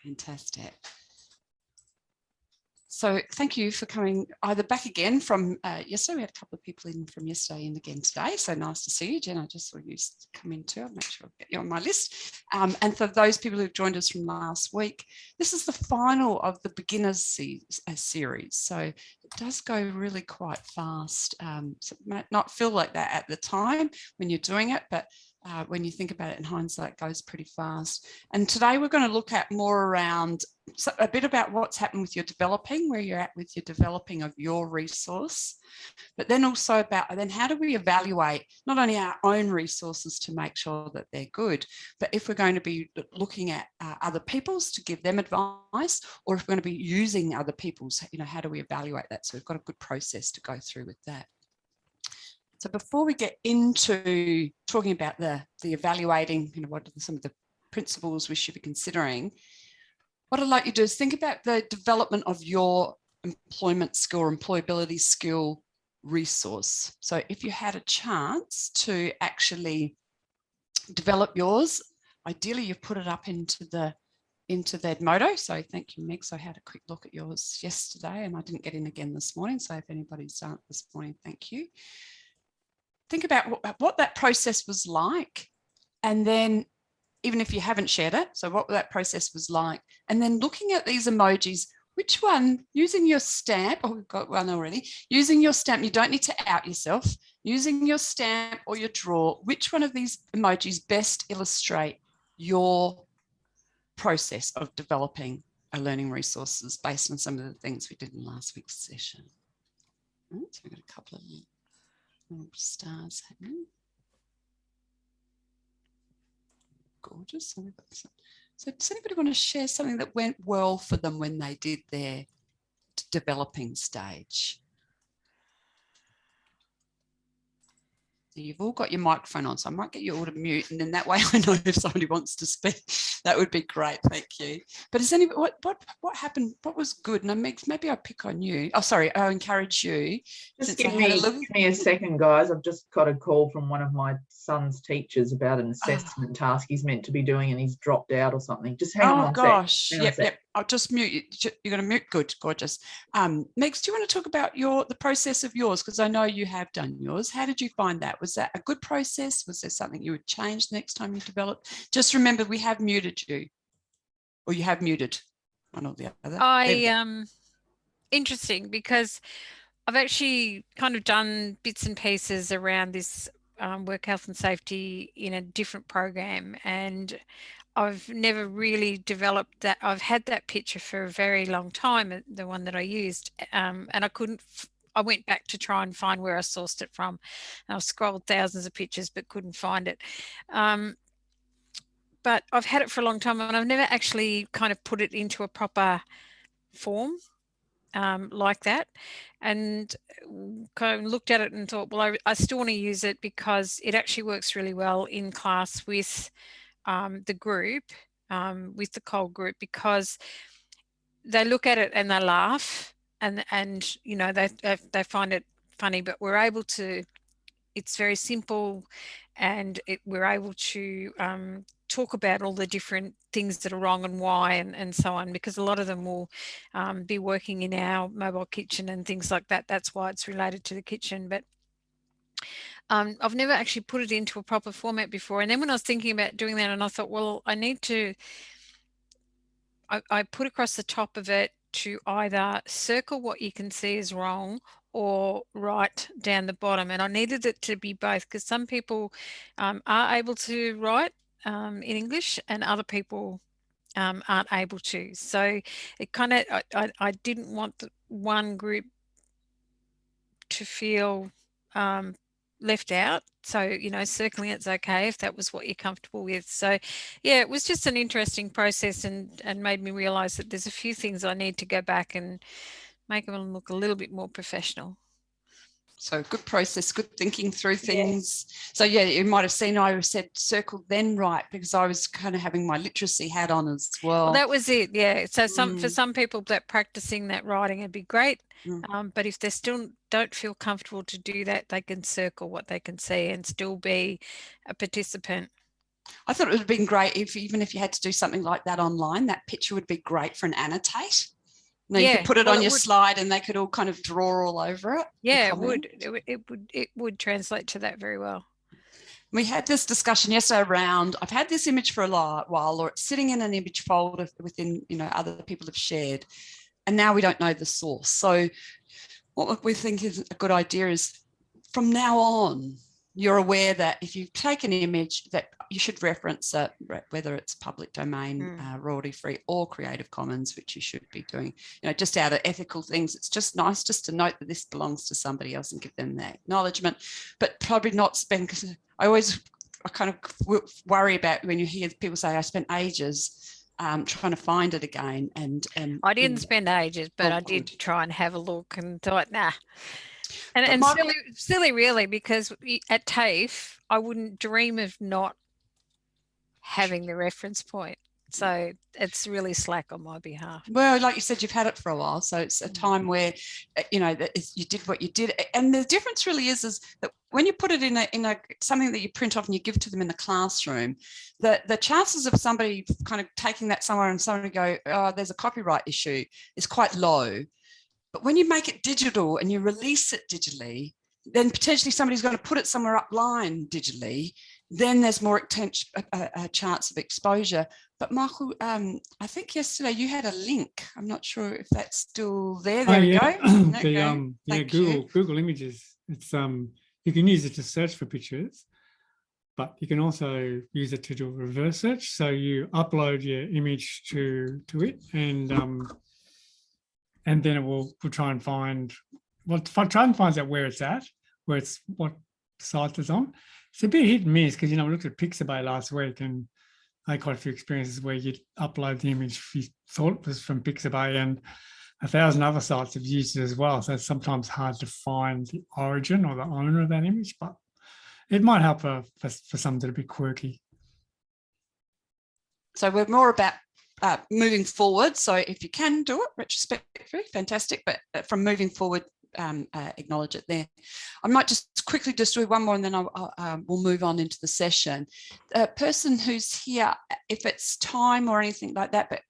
Fantastic. So thank you for coming either back again from yesterday. We had a couple of people in from yesterday and again today. So nice to see you, Jen. I just saw you come in too. I'll make sure I get you on my list. And for those people who've joined us from last week, this is the final of the beginners series. So it does go really quite fast. So it might not feel like that at the time when you're doing it, but when you think about it in hindsight, it goes pretty fast. And today we're going to look at more around a bit about what's happened with your developing, where you're at with your developing of your resource, but then also about then how do we evaluate not only our own resources to make sure that they're good, but if we're going to be looking at other people's to give them advice, or if we're going to be using other people's, how do we evaluate that? So we've got a good process to go through with that. So before we get into talking about the evaluating, what are some of the principles we should be considering, what I'd like you to do is think about the development of your employment skill or employability skill resource. So if you had a chance to actually develop yours, ideally you put it up into the Edmodo. So thank you, Meg. So I had a quick look at yours yesterday and I didn't get in again this morning. So if anybody's done it this morning, thank you. Think about what that process was like, and then even if you haven't shared it, so what that process was like, and then looking at these emojis, which one, using your stamp, oh, we've got one already, using your stamp, you don't need to out yourself, using your stamp or your draw, which one of these emojis best illustrate your process of developing a learning resources based on some of the things we did in last week's session. So we've got a couple of stars happening. Gorgeous. So does anybody want to share something that went well for them when they did their developing stage? So you've all got your microphone on, so I might get you all to mute, and then that way I know if somebody wants to speak. That would be great, thank you. But is anybody, what happened? What was good? And maybe I pick on you. Oh, sorry, I encourage you. Just give me a second, guys. I've just got a call from one of my son's teachers about an assessment task he's meant to be doing, and he's dropped out or something. Just hang on one gosh. Yep. I'll just mute you. You're going to mute. Good, gorgeous. Megs, do you want to talk about the process of yours? Because I know you have done yours. How did you find that? Was that a good process? Was there something you would change the next time you developed? Just remember, we have muted you, or you have muted one or the other. Interesting, because I've actually kind of done bits and pieces around this work health and safety in a different program, and I've never really developed that. I've had that picture for a very long time, the one that I used, and I went back to try and find where I sourced it from. And I've scrolled thousands of pictures but couldn't find it. But I've had it for a long time, and I've never actually kind of put it into a proper form like that, and kind of looked at it and thought, well, I still want to use it because it actually works really well in class with the group, with the COL group, because they look at it and they laugh, and they find it funny, but we're able to, it's very simple, and we're able to talk about all the different things that are wrong and why, and so on, because a lot of them will be working in our mobile kitchen and things like that. That's why it's related to the kitchen. But I've never actually put it into a proper format before. And then when I was thinking about doing that, and I thought, well, I need to, I put across the top of it to either circle what you can see is wrong or write down the bottom. And I needed it to be both, because some people are able to write in English and other people aren't able to. So it kind of, I didn't want one group to feel left out. So, circling it's okay if that was what you're comfortable with. So yeah, it was just an interesting process, and made me realize that there's a few things I need to go back and make them look a little bit more professional. So good process, good thinking through things. Yeah. So yeah, you might have seen I said circle then write, because I was kind of having my literacy hat on as well. Well, that was it. Yeah. So for some people, that practicing that writing would be great. But if they still don't feel comfortable to do that, they can circle what they can see and still be a participant. I thought it would have been great if even if you had to do something like that online, that picture would be great for an annotate. You could put it on your slide and they could all kind of draw all over it. Yeah, it would. It would translate to that very well. We had this discussion yesterday around, While, or it's sitting in an image folder within, other people have shared, and now we don't know the source. So what we think is a good idea is from now on, you're aware that if you take an image that you should reference it, whether it's public domain, royalty free or Creative Commons, which you should be doing, just out of ethical things. It's just nice just to note that this belongs to somebody else and give them that acknowledgement, but probably not spend, because I kind of worry about when you hear people say, I spent ages trying to find it again. And I didn't spend ages, but I did try and have a look and thought, nah. And silly really, because at TAFE, I wouldn't dream of not having the reference point. So it's really slack on my behalf. Well, like you said, you've had it for a while. So it's a time where, you did what you did. And the difference really is that when you put it in a something that you print off and you give to them in the classroom, the chances of somebody kind of taking that somewhere and somebody go, oh, there's a copyright issue, is quite low. But when you make it digital and you release it digitally, then potentially somebody's going to put it somewhere upline digitally. Then there's more a chance of exposure. But Michael, I think yesterday you had a link. I'm not sure if that's still there. There we go. Google Images. It's you can use it to search for pictures, but you can also use it to do a reverse search. So you upload your image to it, and then it will try and find out where it's at, what site it's on. It's a bit hit and miss because, we looked at Pixabay last week and I had quite a few experiences where you'd upload the image you thought it was from Pixabay, and 1,000 other sites have used it as well. So it's sometimes hard to find the origin or the owner of that image, but it might help for some that are a bit quirky. So we're more about moving forward. So if you can do it retrospectively, fantastic. But from moving forward, acknowledge it there. I might just quickly do one more and then we'll move on into the session. A person who's here, if it's time or anything like that, but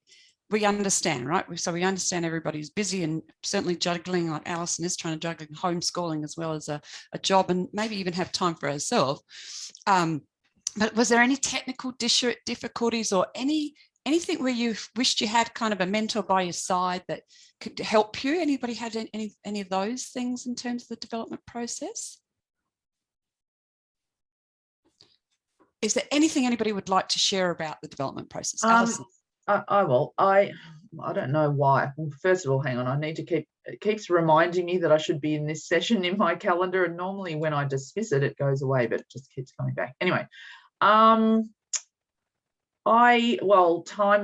we understand, right? So we understand everybody's busy and certainly juggling, like Alison is trying to juggle homeschooling as well as a job and maybe even have time for herself. But was there any technical difficulties or anything where you wished you had kind of a mentor by your side that could help you? Anybody had any of those things in terms of the development process? Is there anything anybody would like to share about the development process? I will. I don't know why. Well, first of all, hang on. I need to it keeps reminding me that I should be in this session in my calendar, and normally when I dismiss it, it goes away, but it just keeps coming back. Anyway, time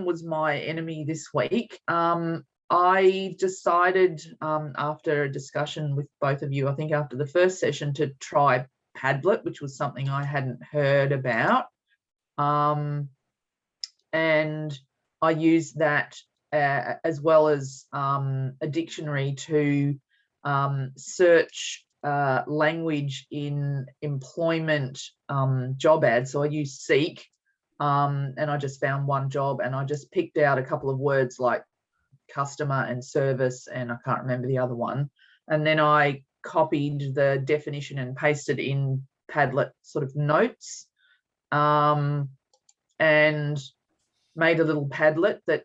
was my enemy this week. I decided after a discussion with both of you, I think after the first session, to try Padlet, which was something I hadn't heard about. And I used that as well as a dictionary to search language in employment job ads. So I used Seek, and I just found one job, and I just picked out a couple of words like customer and service, and I can't remember the other one. And then I copied the definition and pasted in Padlet sort of notes, and made a little Padlet that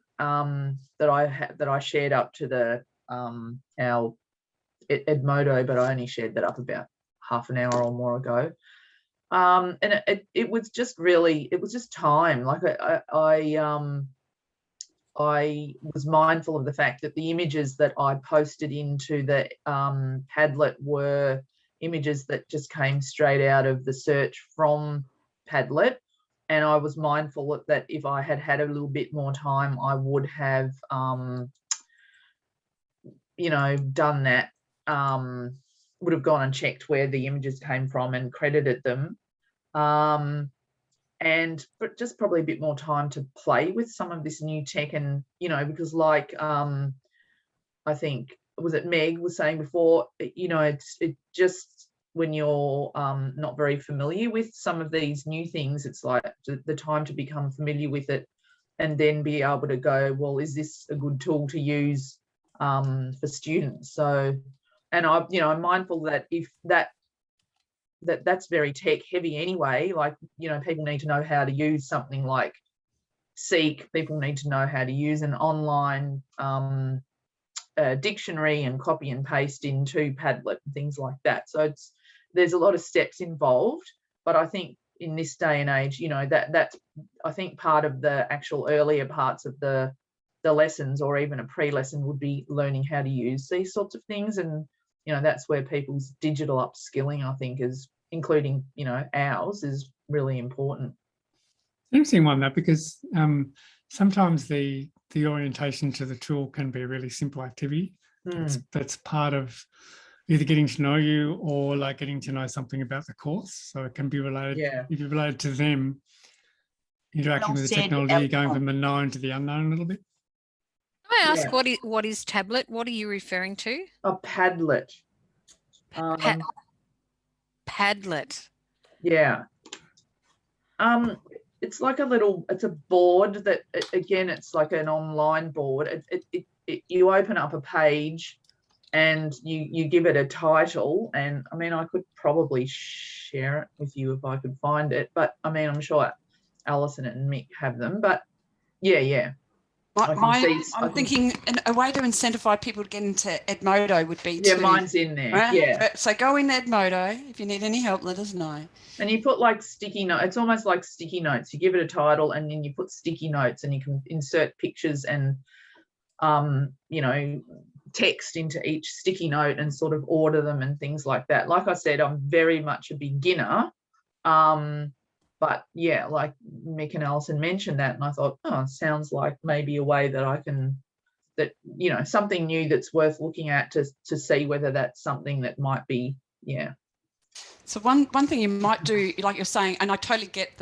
I shared up to the our Edmodo, but I only shared that up about half an hour or more ago. And it was just time. Like I was mindful of the fact that the images that I posted into the Padlet were images that just came straight out of the search from Padlet. And I was mindful that if I had had a little bit more time, I would have, done that, would have gone and checked where the images came from and credited them. But just probably a bit more time to play with some of this new tech, and, because like, I think, was it Meg was saying before, it just when you're not very familiar with some of these new things, it's like the time to become familiar with it and then be able to go, well, is this a good tool to use for students? So, and I'm mindful that if that's very tech heavy anyway, like, people need to know how to use something like Seek, people need to know how to use an online dictionary and copy and paste into Padlet and things like that. So there's a lot of steps involved, but I think in this day and age, that's I think part of the actual earlier parts of the lessons, or even a pre-lesson, would be learning how to use these sorts of things. And that's where people's digital upskilling, I think, is, including ours, is really important. Interesting one, that, because sometimes the orientation to the tool can be a really simple activity that's part of either getting to know you or like getting to know something about the course. So it can be related, if you're related to them, interacting with the technology, going from the known to the unknown a little bit. Can I ask, what is tablet? What are you referring to? A Padlet. Padlet. Yeah. It's like it's a board that, again, it's like an online board. You open up a page and you give it a title. And I mean, I could probably share it with you if I could find it, but I mean, I'm sure Alison and Mick have them, but yeah. I'm thinking a way to incentivize people to get into Edmodo would be mine's in there. Right? Yeah. So go in Edmodo. If you need any help, let us know. And you put like sticky notes. It's almost like sticky notes. You give it a title and then you put sticky notes, and you can insert pictures and text into each sticky note and sort of order them and things like that. Like I said, I'm very much a beginner. But yeah, like Mick and Alison mentioned that, and I thought, it sounds like maybe a way that I can, something new that's worth looking at to see whether that's something that might be, So one thing you might do, like you're saying, and I totally get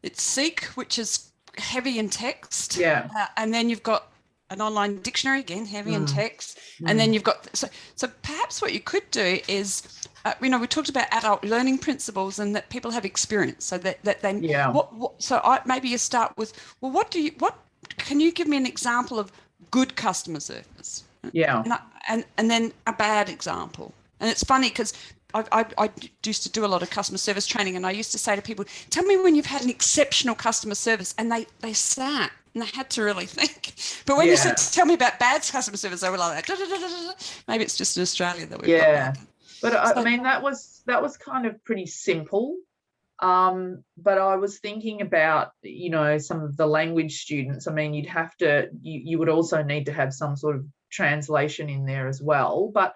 it's Seek, which is heavy in text. Yeah. And then you've got an online dictionary, again, heavy in text. And then you've got, so perhaps what you could do is, we talked about adult learning principles and that people have experience, so that they, maybe you start with, well, what can you give me an example of good customer service? Yeah. And then a bad example. And it's funny because I used to do a lot of customer service training, and I used to say to people, tell me when you've had an exceptional customer service, and they sat and they had to really think. But when you said, tell me about bad customer service, they were like, maybe it's just in Australia that we've got that. But I mean, that was kind of pretty simple. But I was thinking about, some of the language students. I mean, you would also need to have some sort of translation in there as well. But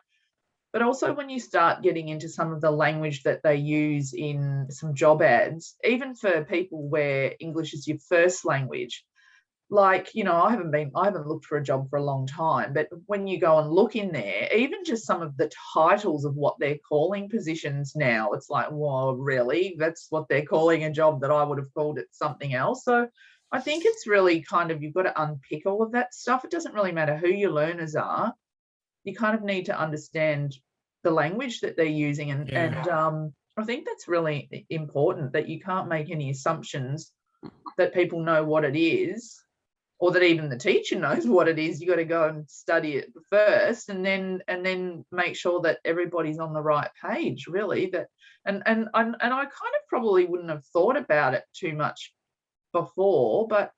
also when you start getting into some of the language that they use in some job ads, even for people where English is your first language, like, I haven't looked for a job for a long time, but when you go and look in there, even just some of the titles of what they're calling positions now, it's like, well, really? That's what they're calling a job that I would have called it something else. So I think it's really kind of, you've got to unpick all of that stuff. It doesn't really matter who your learners are. You kind of need to understand the language that they're using. And I think that's really important, that you can't make any assumptions that people know what it is, or that even the teacher knows what it is. You got to go and study it first, and then make sure that everybody's on the right page, really. And I kind of probably wouldn't have thought about it too much before, but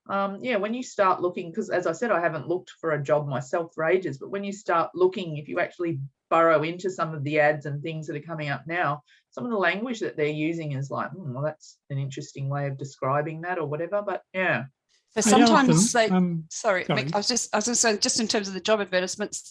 when you start looking, because as I said, I haven't looked for a job myself for ages, but when you start looking, if you actually burrow into some of the ads and things that are coming up now, some of the language that they're using is like, well, that's an interesting way of describing that, or whatever. But yeah. So sometimes Mick, I was going to say, just in terms of the job advertisements,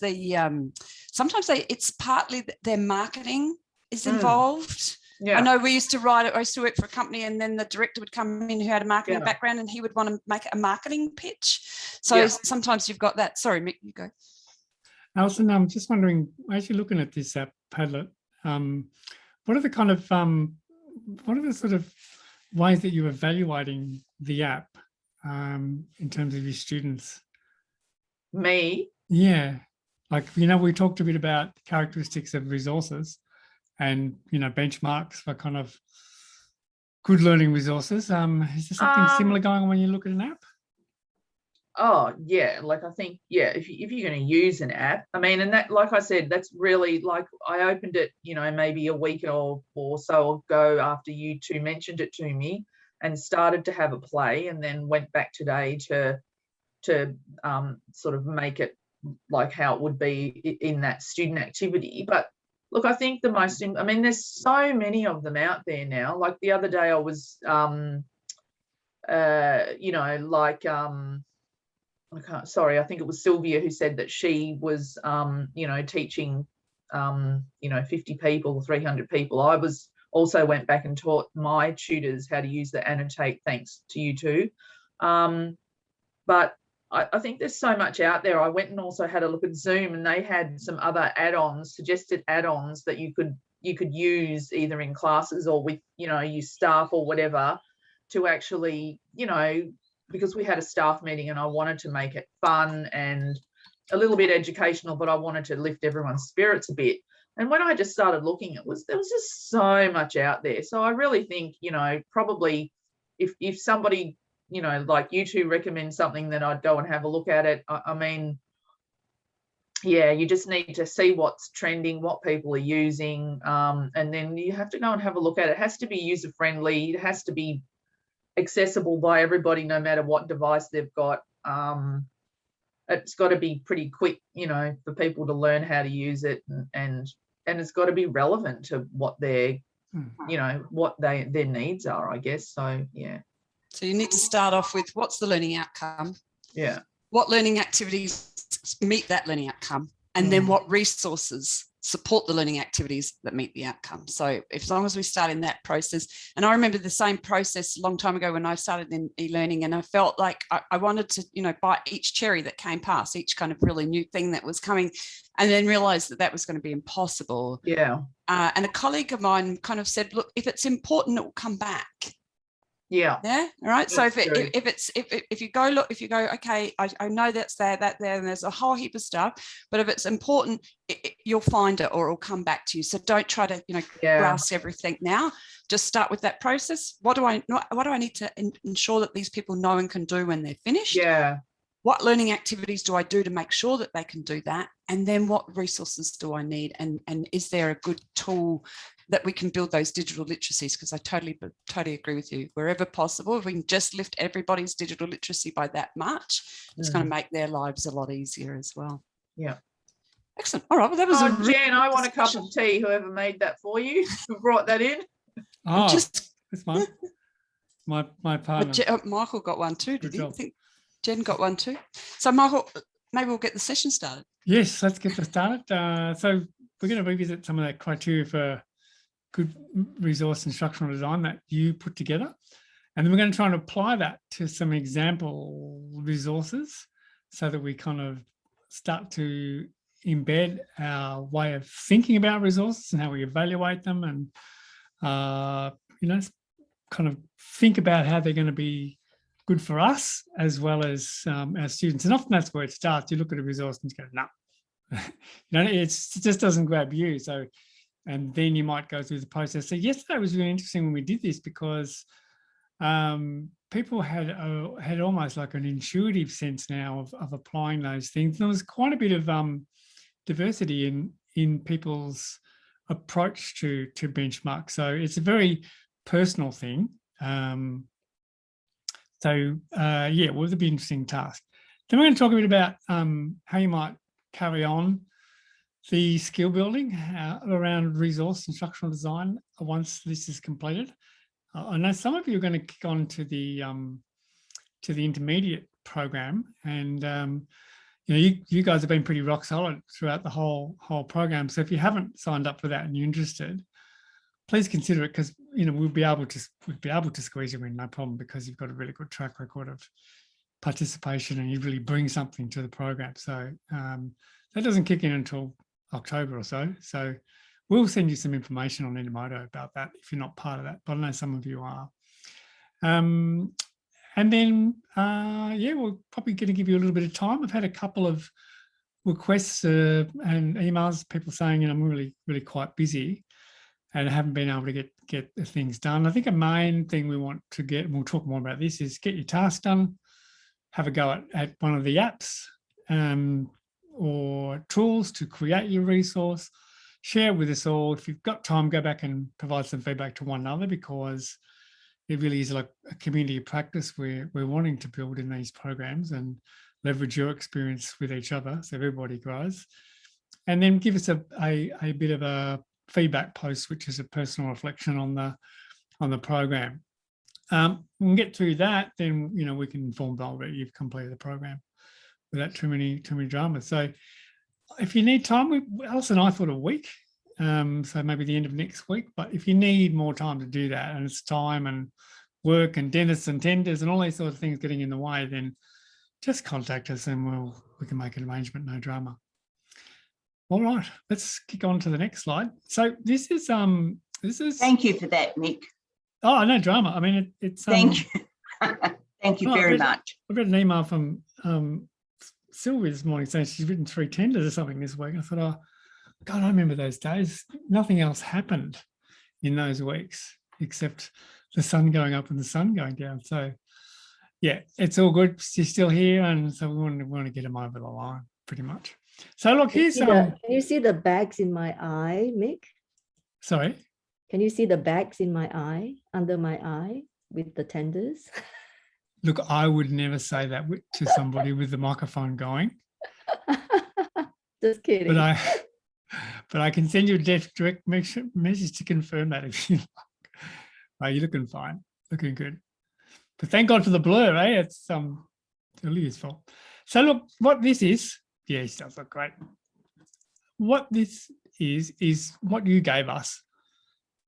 sometimes it's partly their marketing is involved. Yeah. I know I used to work for a company, and then the director would come in who had a marketing background, and he would want to make a marketing pitch. So sometimes you've got that. Sorry, Mick, you go. Alison, I'm just wondering, as you're looking at this app, Padlet, what are the sort of ways that you're evaluating the app in terms of your students? Me? Yeah. Like, we talked a bit about characteristics of resources. and, you know, benchmarks for kind of good learning resources. Is there something similar going on when you look at an app? Oh yeah, like I think, yeah, if you're going to use an app, I mean, and that, like I said, that's really, like, I opened it, you know, maybe a week or so ago after you two mentioned it to me, and started to have a play, and then went back today to sort of make it like how it would be in that student activity. But look, I think the most, I mean, there's so many of them out there now. Like the other day I was, you know, like, I think it was Sylvia who said that she was, you know, teaching, you know, 50 people, 300 people. I was also went back and taught my tutors how to use the annotate, thanks to you too. But I think there's so much out there. I went and also had a look at Zoom, and they had some other add-ons, suggested add-ons that you could use either in classes or with, you know, your staff or whatever, to actually, you know, because we had a staff meeting and I wanted to make it fun and a little bit educational, but I wanted to lift everyone's spirits a bit. And when I just started looking, there was just so much out there. So I really think, you know, probably if somebody, you know, like you two recommend something, then I'd go and have a look at it. I mean, yeah, you just need to see what's trending, what people are using, and then you have to go and have a look at it. It has to be user friendly. It has to be accessible by everybody, no matter what device they've got. It's got to be pretty quick, you know, for people to learn how to use it, and it's got to be relevant to what their, you know, what their needs are, I guess. So yeah. So you need to start off with, what's the learning outcome? Yeah. What learning activities meet that learning outcome? And then what resources support the learning activities that meet the outcome? So as long as we start in that process, and I remember the same process a long time ago when I started in e-learning, and I felt like I wanted to, you know, bite each cherry that came past, each kind of really new thing that was coming, and then realized that that was going to be impossible. Yeah. And a colleague of mine kind of said, look, if it's important, it will come back. Yeah. Yeah. All right. That's so true. if you go, okay, I know that's there, and there's a whole heap of stuff, but if it's important, you'll find it, or it'll come back to you. So don't try to, you know, grasp everything now. Just start with that process. What do I need to ensure that these people know and can do when they're finished? Yeah. What learning activities do I do to make sure that they can do that? And then what resources do I need? And is there a good tool that we can build those digital literacies? Because I totally agree with you. Wherever possible, if we can just lift everybody's digital literacy by that much, it's going to make their lives a lot easier as well. Yeah. Excellent. All right. Well, that was Jen, I want a cup of tea. Whoever made that for you, who brought that in. Oh, that's mine. My partner. Michael got one too. Did he? I think Jen got one too. So Michael, maybe we'll get the session started. Yes, let's get this started. So we're going to revisit some of that criteria for good resource instructional design that you put together. And then we're going to try and apply that to some example resources so that we kind of start to embed our way of thinking about resources and how we evaluate them, and, you know, kind of think about how they're going to be good for us as well as our students. And often that's where it starts. You look at a resource and you go, no, you know, it just doesn't grab you. So, and then you might go through the process. So yesterday was really interesting when we did this, because people had almost like an intuitive sense now of applying those things. And there was quite a bit of diversity in people's approach to benchmark. So it's a very personal thing. Yeah, it was a bit interesting task. Then we're going to talk a bit about how you might carry on the skill building around resource instructional design once this is completed. I know some of you are going to kick on to the intermediate program, and you know, you guys have been pretty rock solid throughout the whole program. So if you haven't signed up for that and you're interested, please consider it, because you know we'll be able to squeeze you in, no problem, because you've got a really good track record of participation and you really bring something to the program. So that doesn't kick in until October or so. So we'll send you some information on Edmodo about that if you're not part of that, but I know some of you are. And then, yeah, we're probably going to give you a little bit of time. I've had a couple of requests and emails, people saying, you know, I'm really, really quite busy. and haven't been able to get the things done. I think a main thing we want to get, and we'll talk more about this, is get your task done, have a go at one of the apps or tools to create your resource, share it with us all. If you've got time, go back and provide some feedback to one another, because it really is like a community of practice we're wanting to build in these programs and leverage your experience with each other so everybody grows. And then give us a bit of a feedback post, which is a personal reflection on the program. We can get through that, then we can inform Val that you've completed the program without too many dramas. So if you need time, Alice and I thought a week, so maybe the end of next week. But if you need more time to do that, and it's time and work and dentists and tenders and all these sort of things getting in the way, then just contact us and we can make an arrangement, no drama. All right, let's kick on to the next slide. So this is Thank you for that, Mick. Oh, no drama. I mean, it's thank you. Thank you very much. I read an email from Sylvia this morning saying she's written 3 tenders or something this week. I thought, oh God, I remember those days. Nothing else happened in those weeks except the sun going up and the sun going down. So yeah, it's all good. She's still here, and so we want to get them over the line pretty much. So look, here's can you see the bags in my eye, Mick? Sorry? Can you see the bags in my eye, under my eye, with the tenders? Look, I would never say that to somebody with the microphone going. Just kidding. But I can send you a direct message to confirm that if you like. Oh, you're looking fine, looking good. But thank God for the blur, eh? It's really useful. So look, what this is, yeah, it does look great. What this is what you gave us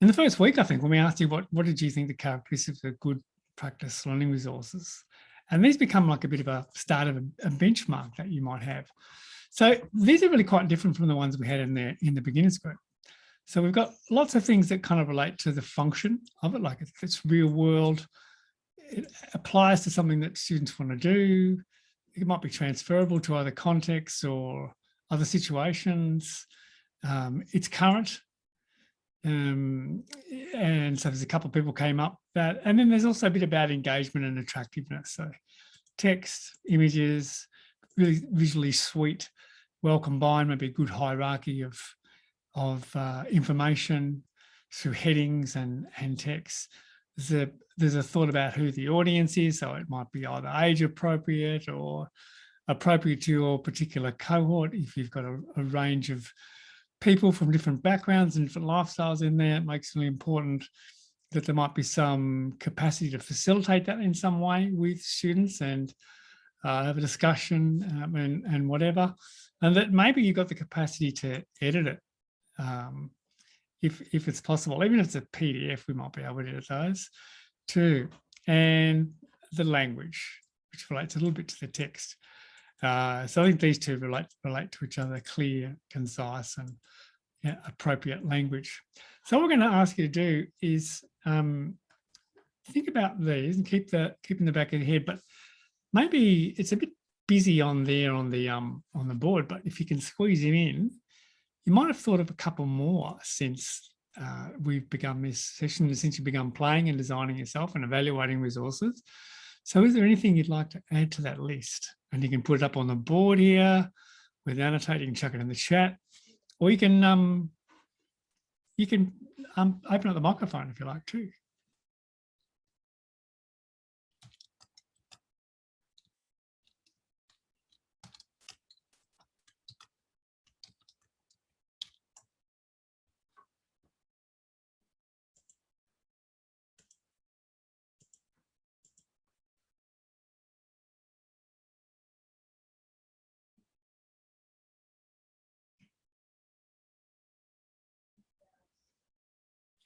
in the first week, I think, when we asked you what did you think the characteristics of good practice learning resources, and these become like a bit of a start of a benchmark that you might have. So these are really quite different from the ones we had in the beginners group. So we've got lots of things that kind of relate to the function of it, like it's real world, it applies to something that students want to do. It might be transferable to other contexts or other situations. It's current. And so there's a couple of people came up that, and then there's also a bit about engagement and attractiveness. So text, images, really visually sweet, well combined, maybe a good hierarchy of information through headings and text. There's a thought about who the audience is, so it might be either age appropriate or appropriate to your particular cohort. If you've got a range of people from different backgrounds and different lifestyles in there, it makes it really important that there might be some capacity to facilitate that in some way with students and have a discussion and whatever, and that maybe you've got the capacity to edit it if it's possible. Even if it's a PDF, we might be able to edit those too. And the language, which relates a little bit to the text. So I think these two relate to each other: clear, concise, and appropriate language. So what we're going to ask you to do is think about these and keep in the back of your head. But maybe it's a bit busy on the board. But if you can squeeze them in, you might have thought of a couple more since we've begun this session, since you've begun playing and designing yourself and evaluating resources. So is there anything you'd like to add to that list? And you can put it up on the board here with annotating, chuck it in the chat, or you can open up the microphone if you like too.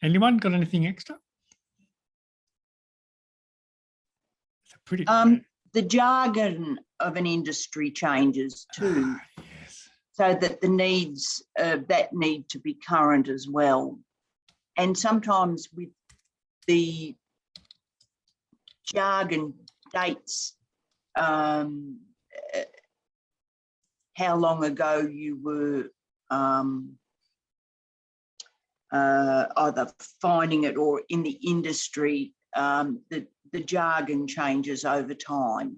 Anyone got anything extra? It's a pretty the jargon of an industry changes too, yes. So that the needs that need to be current as well. And sometimes with the jargon dates, how long ago you were either finding it or in the industry, the jargon changes over time.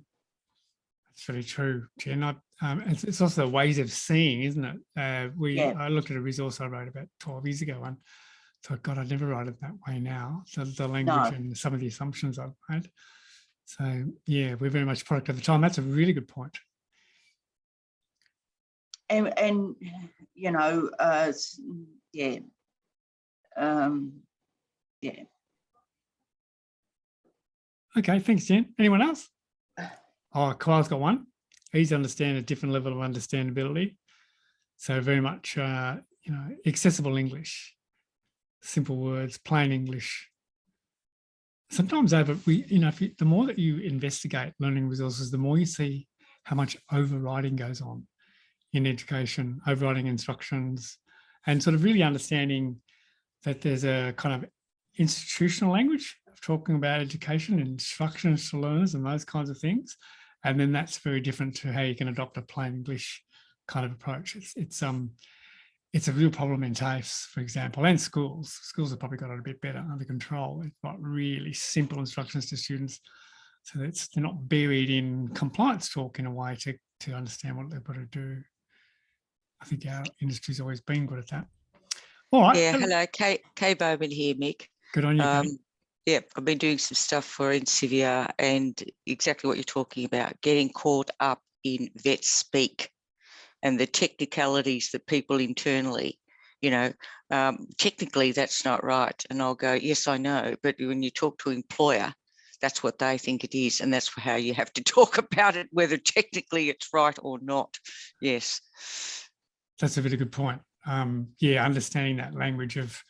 That's very true, Jen. It's also ways of seeing, isn't it? I looked at a resource I wrote about 12 years ago and thought, God, I'd never write it that way now. So the language and some of the assumptions I've made. So yeah, we're very much product of the time. That's a really good point. And you know, yeah. Yeah. Okay, thanks, Jen. Anyone else? Oh, Kyle's got one. He's understand a different level of understandability. So very much, accessible English, simple words, plain English. Sometimes the more that you investigate learning resources, the more you see how much overriding goes on in education, overriding instructions, and sort of really understanding that there's a kind of institutional language of talking about education and instructions to learners and those kinds of things. And then that's very different to how you can adopt a plain English kind of approach. It's a real problem in TAFEs, for example, and schools. Schools have probably got it a bit better under control. They've got really simple instructions to students. So they're not buried in compliance talk in a way to understand what they've got to do. I think our industry's always been good at that. All right. Yeah, hello, Kay Bowman here, Mick. Good on you, Kay. Yeah, I've been doing some stuff for NCVR and exactly what you're talking about, getting caught up in vet speak and the technicalities that people internally, technically that's not right. And I'll go, yes, I know. But when you talk to an employer, that's what they think it is. And that's how you have to talk about it, whether technically it's right or not. Yes. That's a really good point. Understanding that language of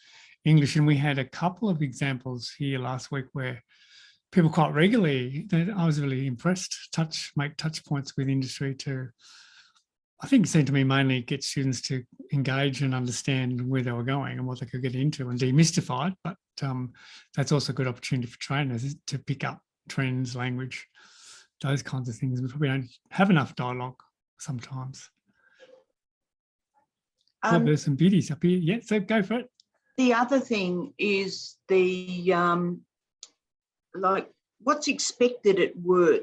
English. And we had a couple of examples here last week where people quite regularly, I was really impressed, make touch points with industry to, I think it seemed to me mainly get students to engage and understand where they were going and what they could get into and demystify it. But that's also a good opportunity for trainers to pick up trends, language, those kinds of things. We probably don't have enough dialogue sometimes. There's some beauties up here. Yeah, so go for it. The other thing is what's expected at work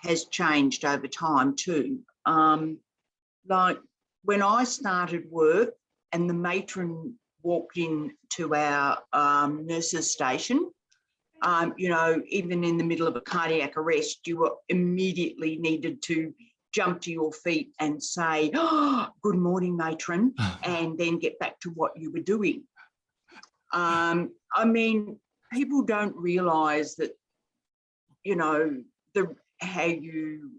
has changed over time too. Like when I started work and the matron walked into our nurses station, even in the middle of a cardiac arrest, you were immediately needed to jump to your feet and say, "Oh, good morning, matron," and then get back to what you were doing. People don't realise that, how you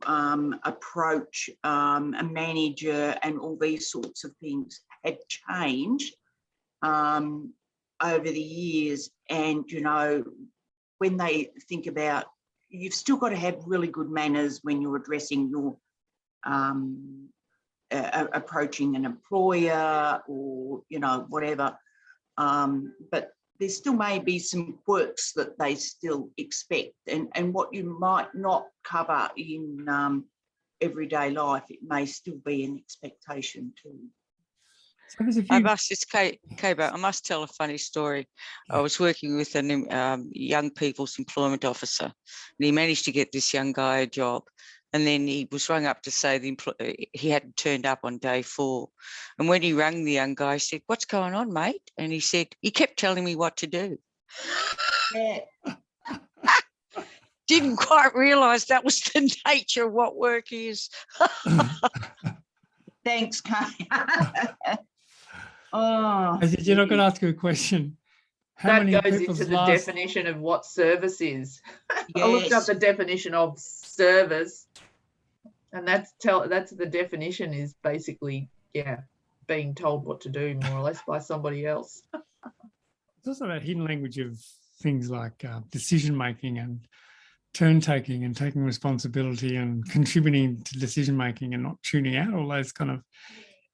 approach a manager and all these sorts of things had changed over the years. And, when they think about, you've still got to have really good manners when you're addressing your approaching an employer or, whatever. But there still may be some quirks that they still expect and what you might not cover in everyday life, it may still be an expectation too. I must tell a funny story. I was working with a young people's employment officer and he managed to get this young guy a job. And then he was rung up to say he hadn't turned up on day 4. And when he rang the young guy, he said, "What's going on, mate?" And he said, "He kept telling me what to do." Yeah. Didn't quite realise that was the nature of what work is. Thanks, Kay. You're not going to ask you a question. That goes into the definition of what service is. Yes. I looked up the definition of service, and that's the definition is basically, being told what to do more or less by somebody else. It's also that hidden language of things like decision making and turn taking and taking responsibility and contributing to decision making and not tuning out, all those kind of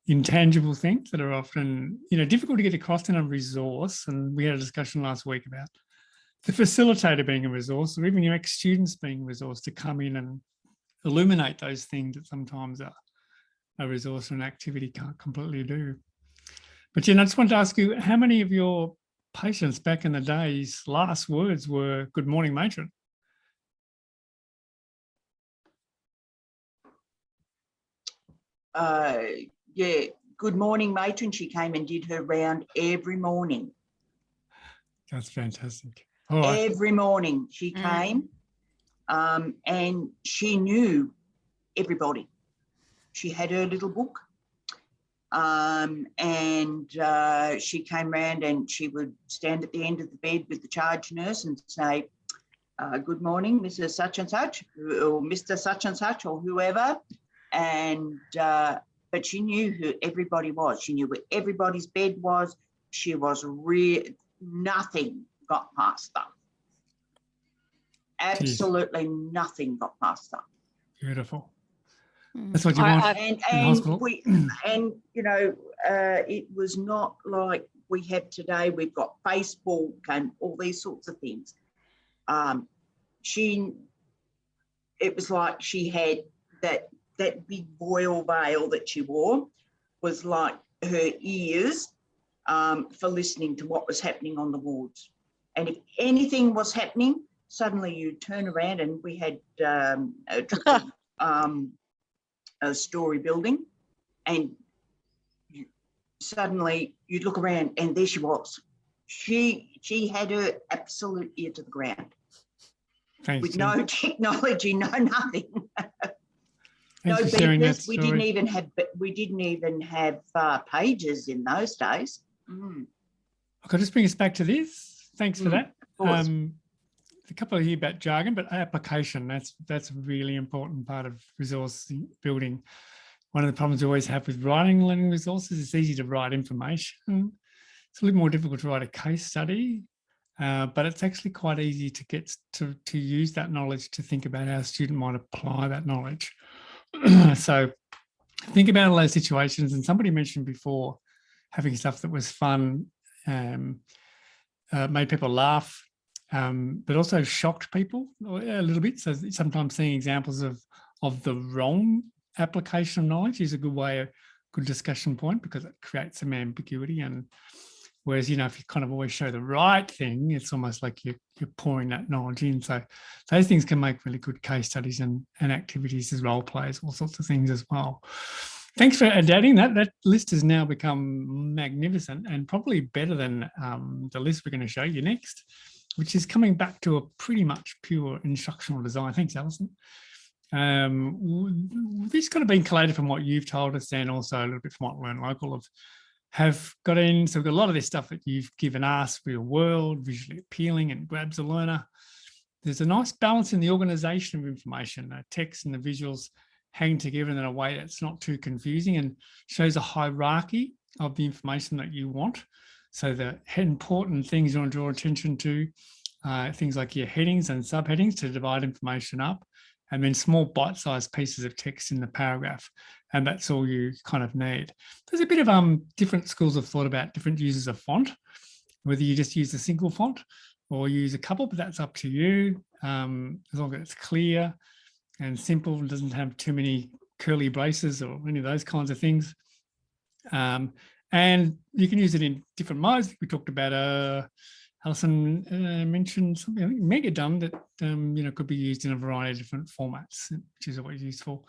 intangible things that are often, difficult to get across in a resource. And we had a discussion last week about the facilitator being a resource, or even your ex-students being a resource to come in and illuminate those things that sometimes a resource or an activity can't completely do. But Jen, I just wanted to ask you, how many of your patients back in the days' last words were "Good morning, matron"? Yeah, good morning, matron. She came and did her round every morning. That's fantastic. All right. Every morning she came, and she knew everybody. She had her little book, and she came round and she would stand at the end of the bed with the charge nurse and say, good morning, Mrs. Such and Such, or Mr. Such and Such, or whoever. And but she knew who everybody was. She knew where everybody's bed was. She was nothing got past her. Absolutely nothing got past her. Beautiful. That's what you want in hospital. And you know, it was not like we have today. We've got Facebook and all these sorts of things. It was like she had that big royal veil that she wore was like her ears for listening to what was happening on the wards. And if anything was happening, suddenly you turn around, and we had a story building, and suddenly you'd look around and there she was. She had her absolute ear to the ground. Thanks, with Jen. No technology, no nothing. No Thanks for sharing that beepers. story. We didn't even have pages in those days. I'll just bring us back to this. Thanks for that. Of course. A couple of here about jargon, but application, that's a really important part of resource building. One of the problems we always have with writing learning resources, it's easy to write information. It's a little more difficult to write a case study, but it's actually quite easy to get to use that knowledge to think about how a student might apply that knowledge. So think about all those situations, and somebody mentioned before having stuff that was fun, made people laugh, but also shocked people a little bit. So sometimes seeing examples of the wrong application of knowledge is a good discussion point, because it creates some ambiguity. And whereas, you know, if you kind of always show the right thing, it's almost like you're pouring that knowledge in. So those things can make really good case studies and activities as role plays, all sorts of things as well. Thanks for adding that. That list has now become magnificent, and probably better than the list we're going to show you next, which is coming back to a pretty much pure instructional design. Thanks, Alison. This could have been collated from what you've told us, and also a little bit from what Learn Local have got in. So we've got a lot of this stuff that you've given us, real world, visually appealing, and grabs a learner. There's a nice balance in the organisation of information, the text and the visuals hang together in a way that's not too confusing and shows a hierarchy of the information that you want. So the important things you want to draw attention to, things like your headings and subheadings to divide information up, and then small bite-sized pieces of text in the paragraph. And that's all you kind of need. There's a bit of different schools of thought about different uses of font, whether you just use a single font or use a couple, but that's up to you, as long as it's clear and simple and doesn't have too many curly braces or any of those kinds of things. And you can use it in different modes. We talked about, Alison mentioned something, I think Megadone, that you know, could be used in a variety of different formats, which is always useful.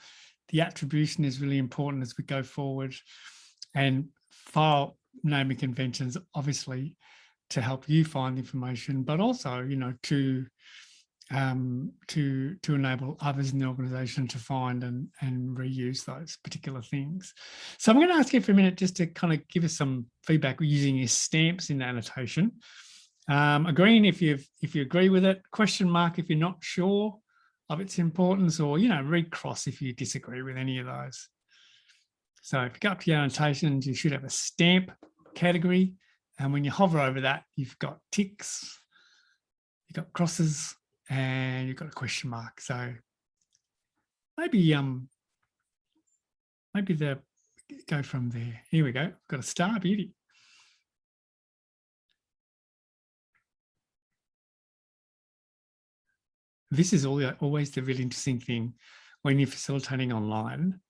The attribution is really important as we go forward, and file naming conventions, obviously, to help you find information, but also, you know, to enable others in the organisation to find and reuse those particular things. So I'm going to ask you for a minute just to kind of give us some feedback using your stamps in the annotation. A green if you agree with it, question mark if you're not sure of its importance, or, you know, recross if you disagree with any of those. So if you go up to your annotations, you should have a stamp category, and when you hover over that, you've got ticks, you've got crosses, and you've got a question mark. So maybe go from there. Here we go. I've got a star, beauty. This is always the really interesting thing when you're facilitating online,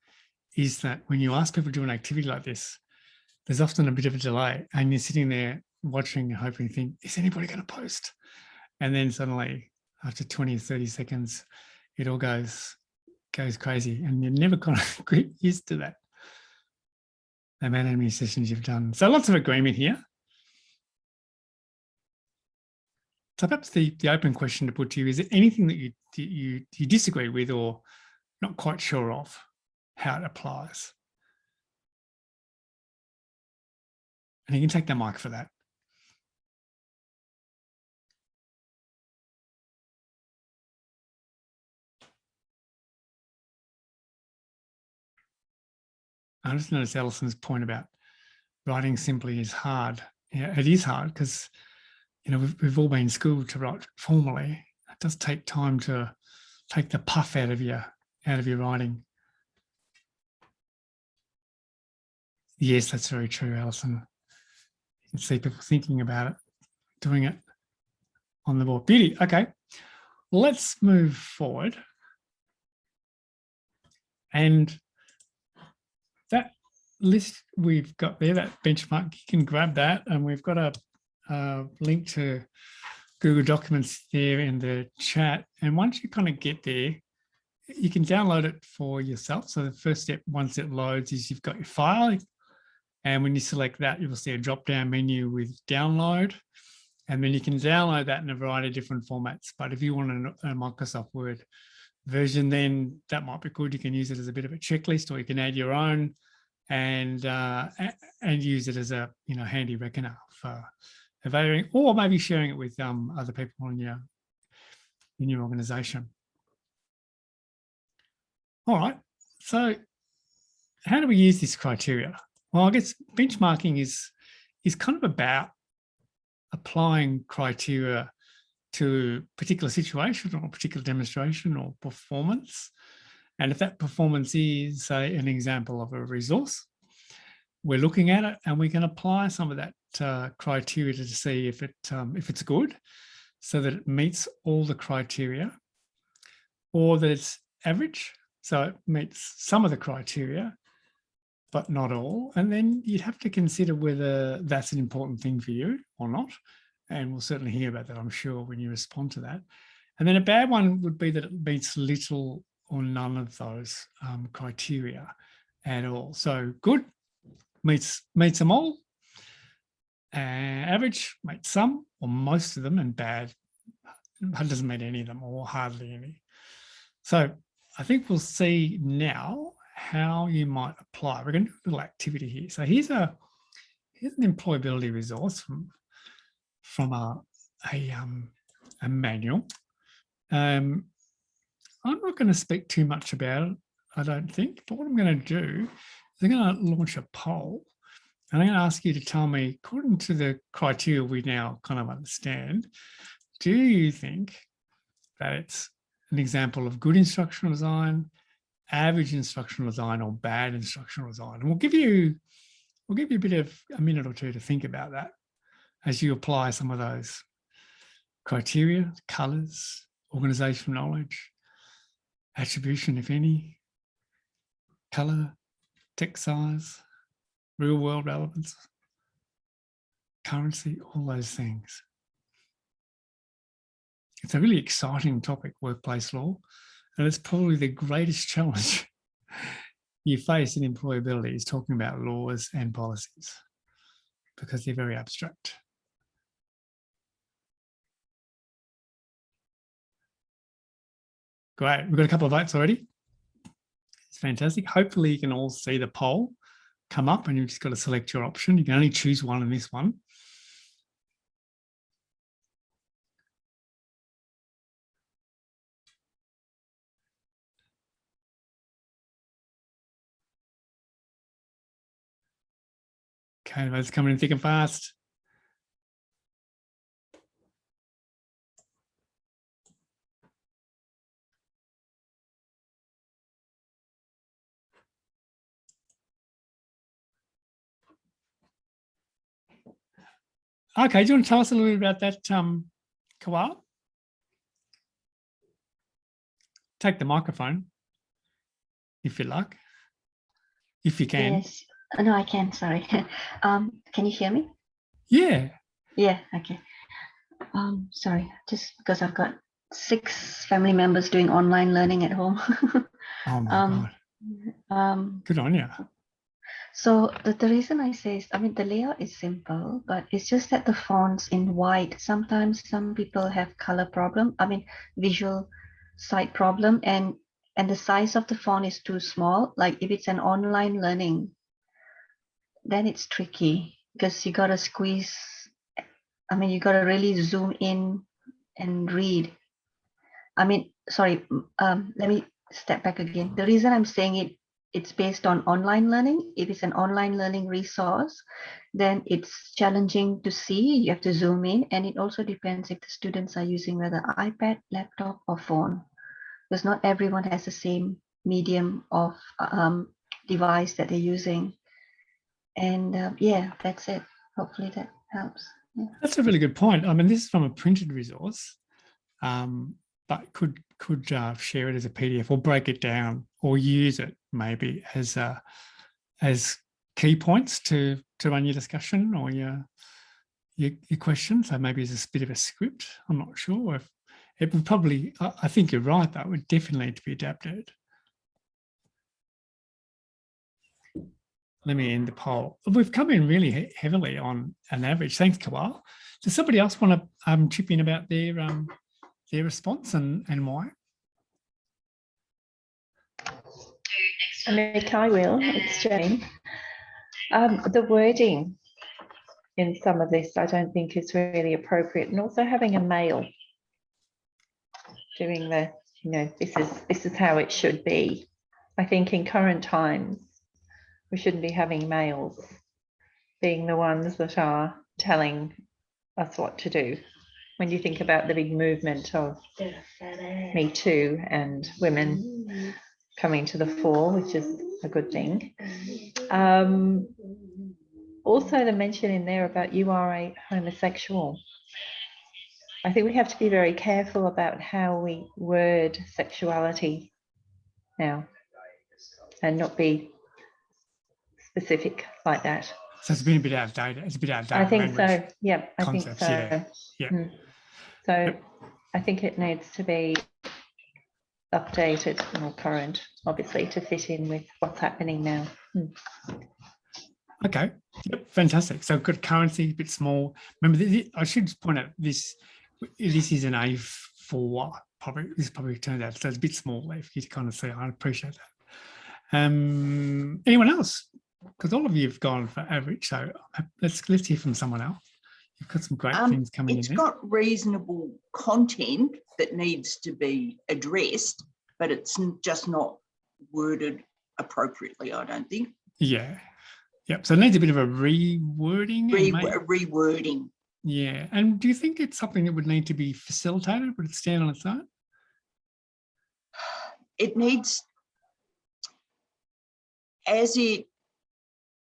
is that when you ask people to do an activity like this, there's often a bit of a delay, and you're sitting there watching, hoping, think, is anybody going to post? And then suddenly, after 20 or 30 seconds, it all goes crazy, and you're never kind of get used to that. No matter how many sessions you've done. So lots of agreement here. So perhaps the open question to put to you, is there anything that you disagree with or not quite sure of how it applies? And you can take the mic for that. I just noticed Alison's point about writing simply is hard. Yeah, it is hard because, you know, we've all been schooled to write formally. It does take time to take the puff out of your writing. Yes, that's very true, Alison. You can see people thinking about it, doing it on the board. Beauty. Okay, let's move forward. And that list we've got there, that benchmark, you can grab that, and we've got a link to Google Documents there in the chat. And once you kind of get there, you can download it for yourself. So the first step, once it loads, is you've got your file. And when you select that, you will see a drop-down menu with download. And then you can download that in a variety of different formats. But if you want a Microsoft Word version, then that might be good. You can use it as a bit of a checklist, or you can add your own and use it as a handy reckoner for evaluating, or maybe sharing it with other people in your organisation. All right. So how do we use this criteria? Well, I guess benchmarking is kind of about applying criteria to a particular situation or a particular demonstration or performance. And if that performance is, say, an example of a resource, we're looking at it and we can apply some of that criteria to see if it's good, so that it meets all the criteria, or that it's average, so it meets some of the criteria, but not all. And then you'd have to consider whether that's an important thing for you or not. And we'll certainly hear about that, I'm sure, when you respond to that. And then a bad one would be that it meets little or none of those criteria at all. So good meets them all. Average meets some or most of them, and bad doesn't meet any of them or hardly any. So I think we'll see now how you might apply. We're going to do a little activity here. So here's an employability resource from a manual. I'm not going to speak too much about it, I don't think, but what I'm going to do is I'm going to launch a poll, and I'm going to ask you to tell me, according to the criteria we now kind of understand, do you think that it's an example of good instructional design, average instructional design, or bad instructional design? And we'll give you a minute or two to think about that as you apply some of those criteria, colours, organisational knowledge, attribution, if any, colour, text size, real world relevance, currency, all those things. It's a really exciting topic, workplace law, and it's probably the greatest challenge you face in employability, is talking about laws and policies, because they're very abstract. Great, we've got a couple of votes already. It's fantastic. Hopefully you can all see the poll come up, and you've just got to select your option. You can only choose one in this one. Okay, votes coming in thick and fast. Okay, do you want to tell us a little bit about that, Kawal? Take the microphone, if you like, if you can. Yes. No, I can, sorry. Can you hear me? Yeah. Yeah, okay. Sorry, just because I've got 6 family members doing online learning at home. Oh my God. Good on you. So the reason I say is, I mean, the layout is simple, but it's just that the fonts in white, sometimes some people have color problem, I mean, visual sight problem, and the size of the font is too small. Like if it's an online learning, then it's tricky because you got to squeeze, I mean, you got to really zoom in and read. I mean, sorry, let me step back again. The reason I'm saying it's based on online learning. If it's an online learning resource, then it's challenging to see. You have to zoom in, and it also depends if the students are using whether iPad, laptop, or phone, because not everyone has the same medium of device that they're using. And yeah, that's it. Hopefully that helps. Yeah. That's a really good point. I mean, this is from a printed resource, but could share it as a PDF or break it down or use it maybe as key points to run your discussion or your questions. So maybe as a bit of a script. I'm not sure if it would probably. I think you're right. That would definitely need to be adapted. Let me end the poll. We've come in really heavily on an average. Thanks, Kawal. Does somebody else want to chip in about their response and why? Nick, I will. It's Jane. The wording in some of this I don't think is really appropriate, and also having a male doing the, this is how it should be. I think in current times we shouldn't be having males being the ones that are telling us what to do. When you think about the big movement of Me Too and women coming to the fore, which is a good thing. Also the mention in there about you are a homosexual. I think we have to be very careful about how we word sexuality now and not be specific like that. So it's been a bit outdated. It's a bit outdated. I think so. Yeah, I think so. Yeah. So I think it needs to be updated or current, obviously, to fit in with what's happening now. Okay. Yep. Fantastic. So good currency, a bit small. Remember, I should point out this is an A4. This probably turned out, so it's a bit small if you kind of see. I appreciate that. Anyone else? Because all of you have gone for average, so let's hear from someone else. You've got some great things coming in. It's got reasonable content that needs to be addressed, but it's just not worded appropriately, I don't think. Yeah. Yep. So it needs a bit of a rewording. Rewording. Yeah. And do you think it's something that would need to be facilitated? Would it stand on its own? It needs, as it,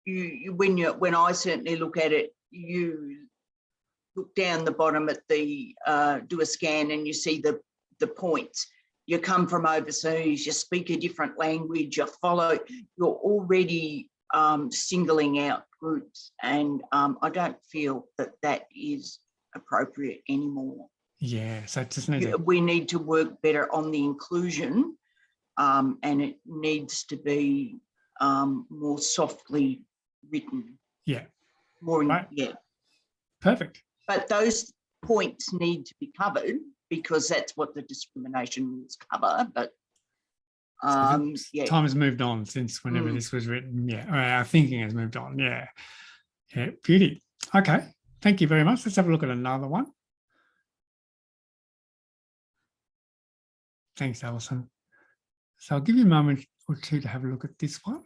when I certainly look at it, you look down the bottom at the, do a scan and you see the points. You come from overseas, you speak a different language, you're already singling out groups, and I don't feel that is appropriate anymore. Yeah, so it just needs we need to work better on the inclusion, and it needs to be more softly written. Yeah. More, right. Yeah. Perfect. But those points need to be covered because that's what the discrimination rules cover. But yeah. Time has moved on since whenever this was written. Yeah, our thinking has moved on. Yeah. Yeah, beauty. Okay, thank you very much. Let's have a look at another one. Thanks, Alison. So I'll give you a moment or two to have a look at this one.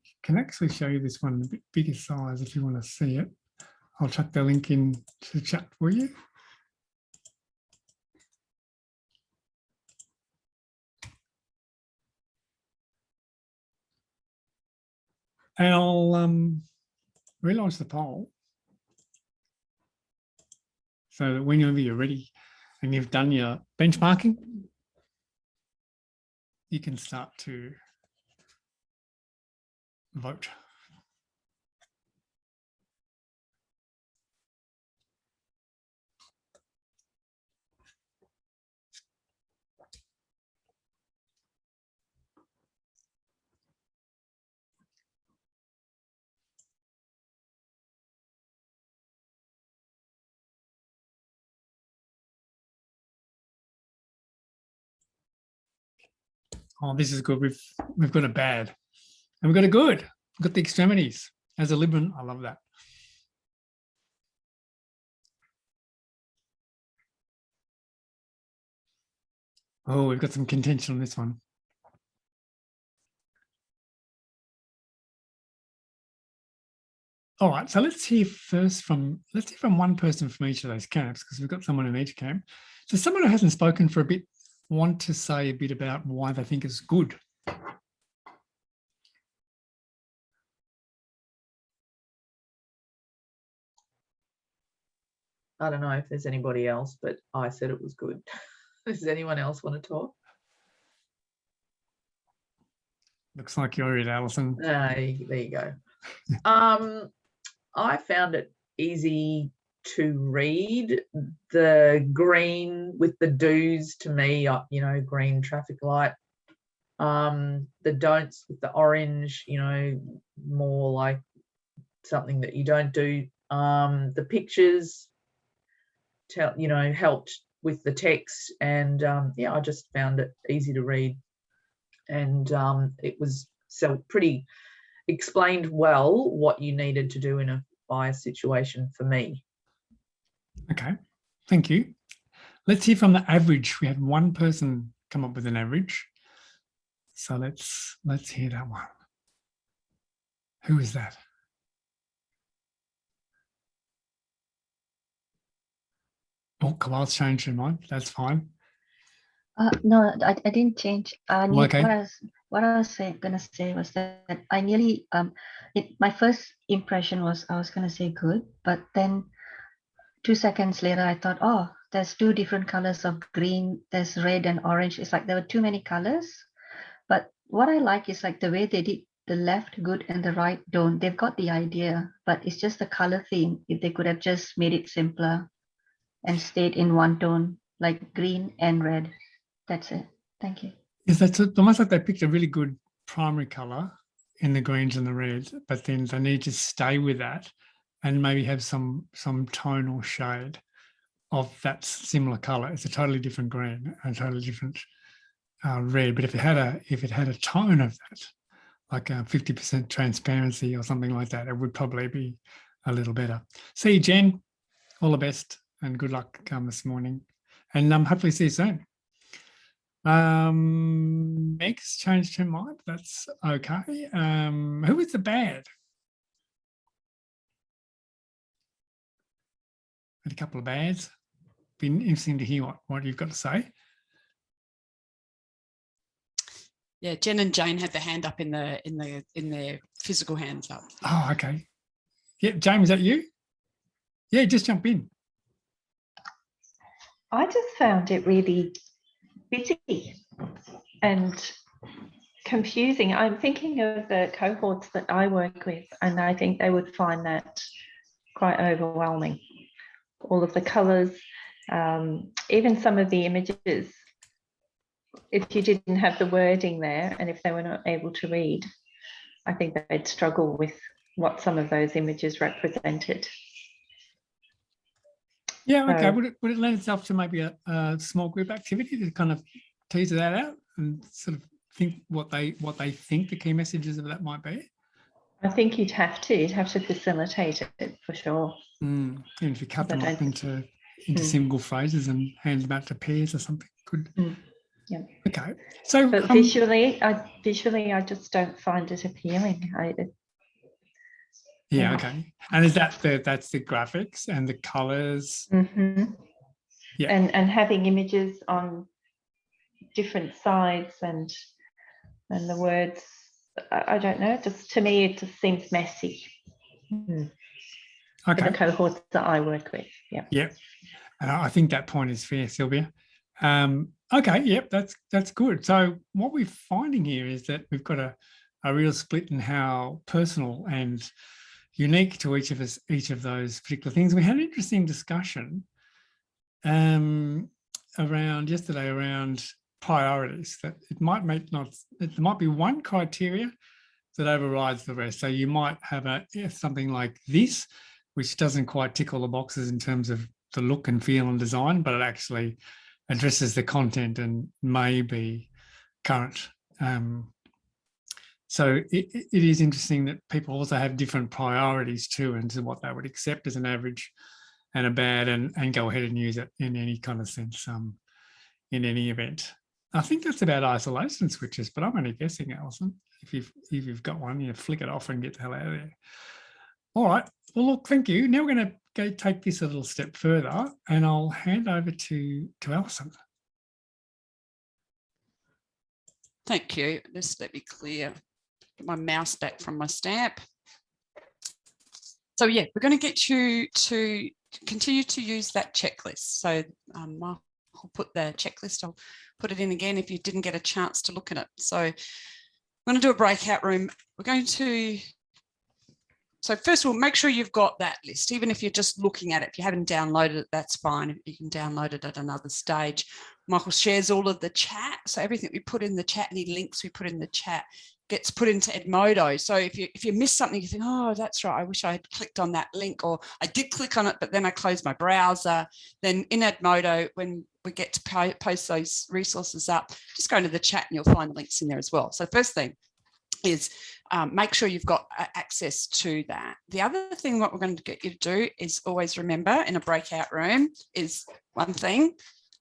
I can actually show you this one a bit bigger size if you want to see it. I'll chuck the link in to the chat for you. And I'll relaunch the poll so that whenever you're ready and you've done your benchmarking, you can start to vote. Oh, this is good. We've got a bad and we've got a good. We've got the extremities. As a Liberal, I love that. Oh, we've got some contention on this one. All right, so let's hear from one person from each of those camps, because we've got someone in each camp. So someone who hasn't spoken for a bit want to say a bit about why they think it's good. I don't know if there's anybody else, but I said it was good. Does anyone else want to talk? Looks like you're it, Alison. There you go. I found it easy to read. The green with the do's to me, you know, green traffic light. The don'ts with the orange, you know, more like something that you don't do. The pictures, you know, helped with the text, and yeah, I just found it easy to read, and it was pretty explained well what you needed to do in a fire situation for me. Okay, thank you. Let's hear from the average. We had one person come up with an average. So let's hear that one. Who is that? Oh, Kamal's changed her mind. That's fine. No, I didn't change. Okay. What I was gonna say was that I nearly my first impression was I was gonna say good, but then 2 seconds later I thought, oh, there's two different colors of green. There's red and orange. It's like there were too many colors. But what I like is like the way they did the left good and the right don't. They've got the idea, but it's just the color theme. If they could have just made it simpler and stayed in one tone, like green and red. That's it. Thank you. Yes, that's almost like they picked a really good primary colour in the greens and the reds, but then they need to stay with that and maybe have some tone or shade of that similar colour. It's a totally different green, a totally different red. But if it had a tone of that, like a 50% transparency or something like that, it would probably be a little better. See you, Jen. All the best and good luck this morning. And hopefully see you soon. Meg's changed her mind. That's okay. Who is the bad? Had a couple of bads. Been interesting to hear what you've got to say. Yeah, Jen and Jane had the hand up in their physical hands up. Oh, okay. Yeah, James, is that you? Yeah, just jump in. I just found it really busy and confusing. I'm thinking of the cohorts that I work with, and I think they would find that quite overwhelming. All of the colours, even some of the images, if you didn't have the wording there and if they were not able to read, I think they'd struggle with what some of those images represented. Yeah, okay. Would it lend itself to maybe a small group activity to kind of tease that out and sort of think what they think the key messages of that might be? I think you'd have to facilitate it for sure. And if you cut them up into single phrases and hand them out to pairs or something, good. Yeah. Okay. So, but visually, I just don't find it appealing. Yeah. Okay. And is that's the graphics and the colors? Mm-hmm. Yeah. And having images on different sides and the words. I don't know. Just to me, it just seems messy. Okay. For the cohorts that I work with. Yeah. Yep. And I think that point is fair, Sylvia. Okay. Yep. That's good. So what we're finding here is that we've got a a real split in how personal and unique to each of us, each of those particular things. We had an interesting discussion around yesterday around priorities, that it might be one criteria that overrides the rest. So you might have something like this, which doesn't quite tick all the boxes in terms of the look and feel and design, but it actually addresses the content and may be current. So it is interesting that people also have different priorities too, into what they would accept as an average and a bad, and go ahead and use it in any kind of sense, in any event. I think that's about isolation switches, but I'm only guessing, Alison. If you've got one, you flick it off and get the hell out of there. All right. Well, look, thank you. Now we're going to go take this a little step further, and I'll hand over to Alison. Thank you. Just let me clear my mouse back from my stamp. So yeah, we're going to get you to continue to use that checklist. So I'll put the checklist, I'll put it in again if you didn't get a chance to look at it. So I'm going to do a breakout room. We're going to, so first of all, make sure you've got that list, even if you're just looking at it. If you haven't downloaded it, that's fine. You can download it at another stage. Michael shares all of the chat. So everything we put in the chat, any links we put in the chat, gets put into Edmodo. So if you miss something, you think, oh, that's right, I wish I had clicked on that link, or I did click on it, but then I closed my browser. Then in Edmodo, when we get to post those resources up, just go into the chat and you'll find links in there as well. So first thing is make sure you've got access to that. The other thing what we're going to get you to do is always remember in a breakout room is one thing,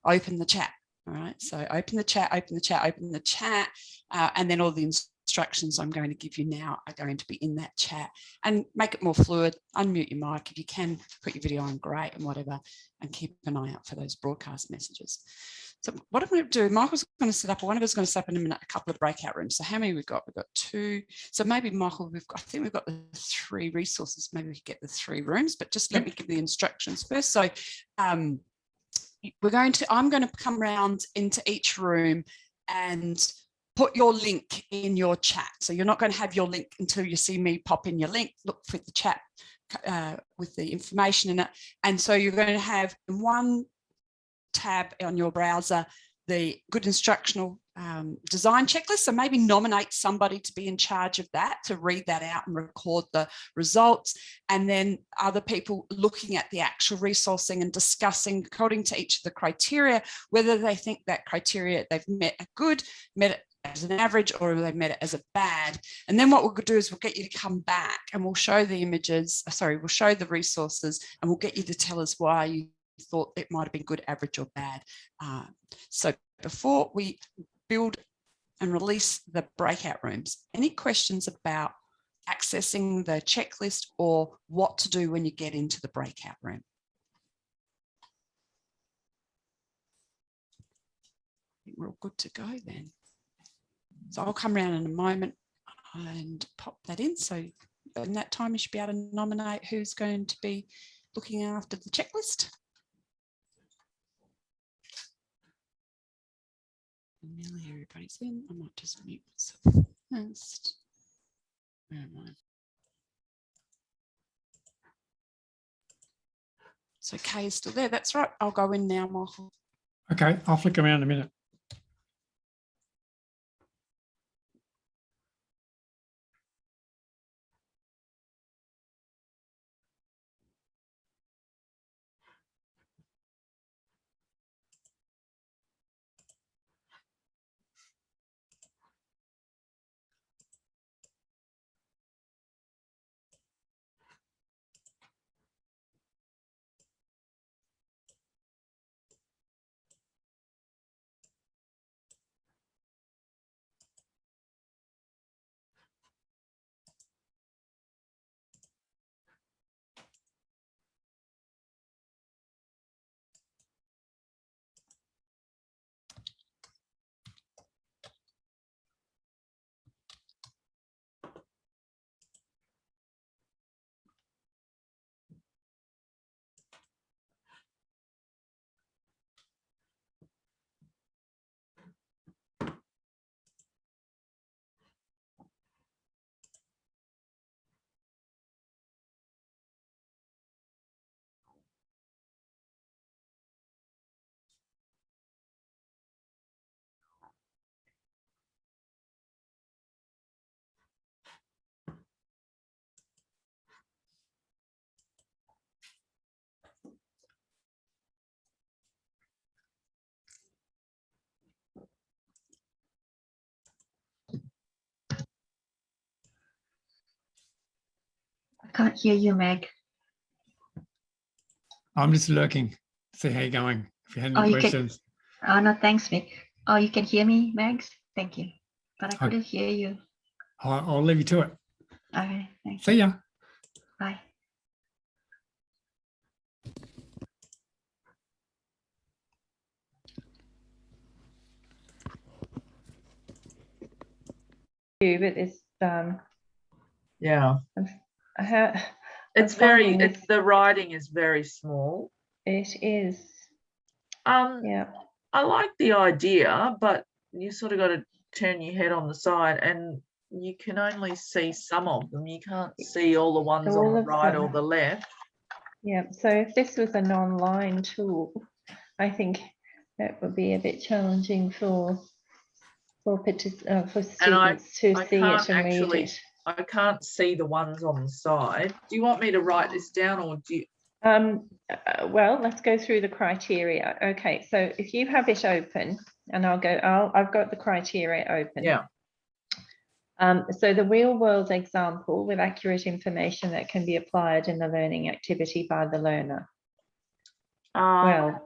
open the chat. All right, so open the chat, open the chat, open the chat, and then all the instructions I'm going to give you now are going to be in that chat, and make it more fluid. Unmute your mic if you can, put your video on, great, and whatever, and keep an eye out for those broadcast messages. So what I'm going to do, Michael's going to set up, or one of us is going to set up in a minute, a couple of breakout rooms. So how many we've got? We've got 2. So maybe Michael, I think we've got the 3 resources. Maybe we could get the 3 rooms, but just let me give the instructions first. So I'm going to come around into each room and put your link in your chat. So you're not going to have your link until you see me pop in your link. Look for the chat with the information in it. And so you're going to have in one tab on your browser the good instructional design checklist. So maybe nominate somebody to be in charge of that, to read that out and record the results. And then other people looking at the actual resourcing and discussing according to each of the criteria, whether they think that criteria they've met a good, met it as an average, or they've met it as a bad. And then what we'll do is we'll get you to come back and we'll show the images, we'll show the resources, and we'll get you to tell us why you thought it might have been good, average, or bad. So before we build and release the breakout rooms, any questions about accessing the checklist or what to do when you get into the breakout room? I think we're all good to go then. So I'll come around in a moment and pop that in. So in that time, you should be able to nominate who's going to be looking after the checklist. Nearly everybody's in. I might just mute myself first. Where am I? So Kay is still there. That's right. I'll go in now, Michael. Okay, I'll flick around in a minute. can't hear you, Meg. I'm just lurking, see how you're going. If you had Oh, any you can- questions. Oh, no, thanks, Meg. Oh, you can hear me, Megs? Thank you. But I Okay. couldn't hear you. I'll leave you to it. Okay, thanks. See ya. Bye. You, but it's Yeah. how It's I'm very, finding it's, the writing is very small. it is. Yeah. I like the idea, but you sort of got to turn your head on the side and you can only see some of them. You can't see all the ones All on the of right them. or the left. Yeah, so if this was an online tool, I think that would be a bit challenging for students to see it and read it. I can't see the ones on the side. Do you want me to write this down, or do you? Well, let's go through the criteria. Okay, so if you have it open, and I've got the criteria open. Yeah. So the real world example with accurate information that can be applied in the learning activity by the learner. Well,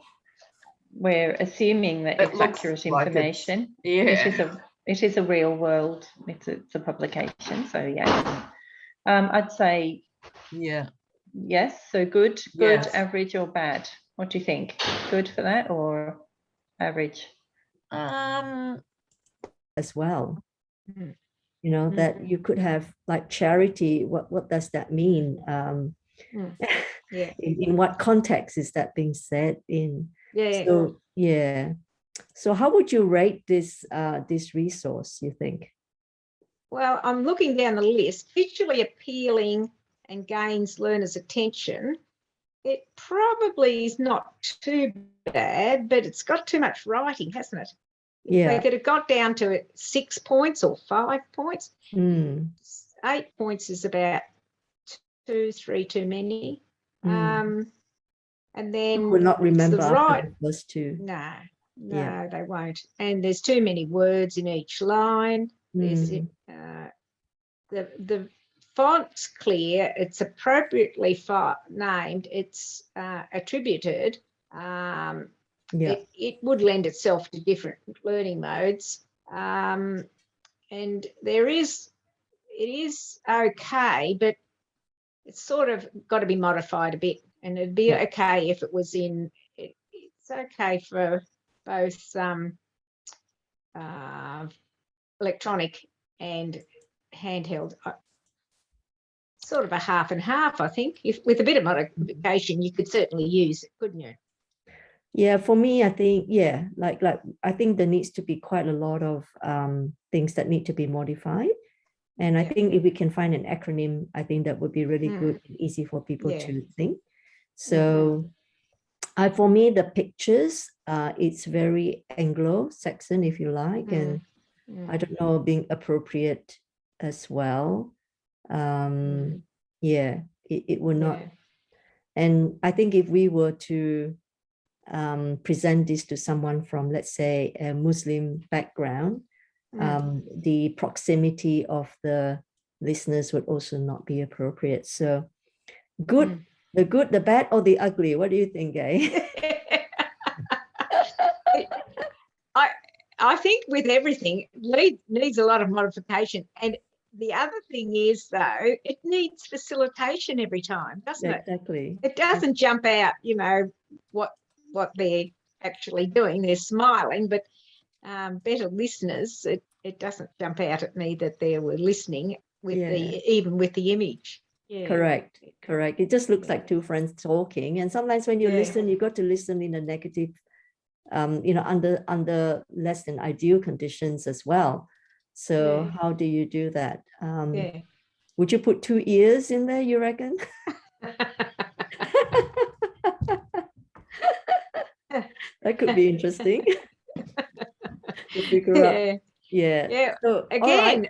we're assuming that it's accurate information. It is a real world, it's a publication, so yeah. I'd say yes, so good, average or bad. What do you think? Good for that or average? As well. You know, that you could have like charity. What does that mean? In what context is that being said in? So yeah. So how would you rate this this resource, you think? Well, I'm looking down the list. Visually appealing and gains learners' attention. It probably is not too bad, but it's got too much writing, hasn't it? Yeah. They could have got down to 6 points or 5 points. 8 points is about 2, 3 too many. And then would not remember the after those two. No, they won't. And there's too many words in each line. There's the font's clear. It's appropriately named. It's attributed. It would lend itself to different learning modes. And it is okay, but it's sort of got to be modified a bit. And it'd be okay if it was in. It's okay for both electronic and handheld. Sort of a half and half, I think. If with a bit of modification, you could certainly use it, couldn't you? Yeah, for me, I think, like I think there needs to be quite a lot of things that need to be modified. And I think if we can find an acronym, I think that would be really good and easy for people to think. So for me, the pictures, it's very Anglo-Saxon, if you like, and I don't know, being appropriate as well. It would not. And I think if we were to present this to someone from, let's say, a Muslim background, the proximity of the listeners would also not be appropriate. So good, the good, the bad, or the ugly. What do you think, Gay? I think with everything, needs a lot of modification. And the other thing is, though, it needs facilitation every time, doesn't it? Exactly. It doesn't jump out, you know, what they're actually doing. They're smiling, but better listeners, it doesn't jump out at me that they were listening with even with the image. Correct. It just looks like two friends talking. And sometimes when you listen, you got to listen in a negative, under less than ideal conditions as well. So how do you do that? Would you put 2 ears in there, you reckon? That could be interesting to figure out. So, again,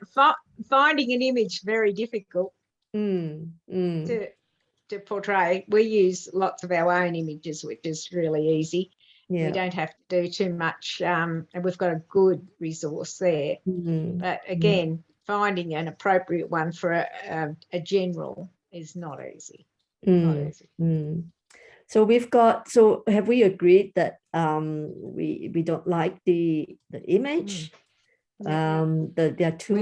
finding an image very difficult to portray. We use lots of our own images, which is really easy. We don't have to do too much, and we've got a good resource there. But again, finding an appropriate one for a general is not easy. Not easy. So so have we agreed that we don't like the image? There are too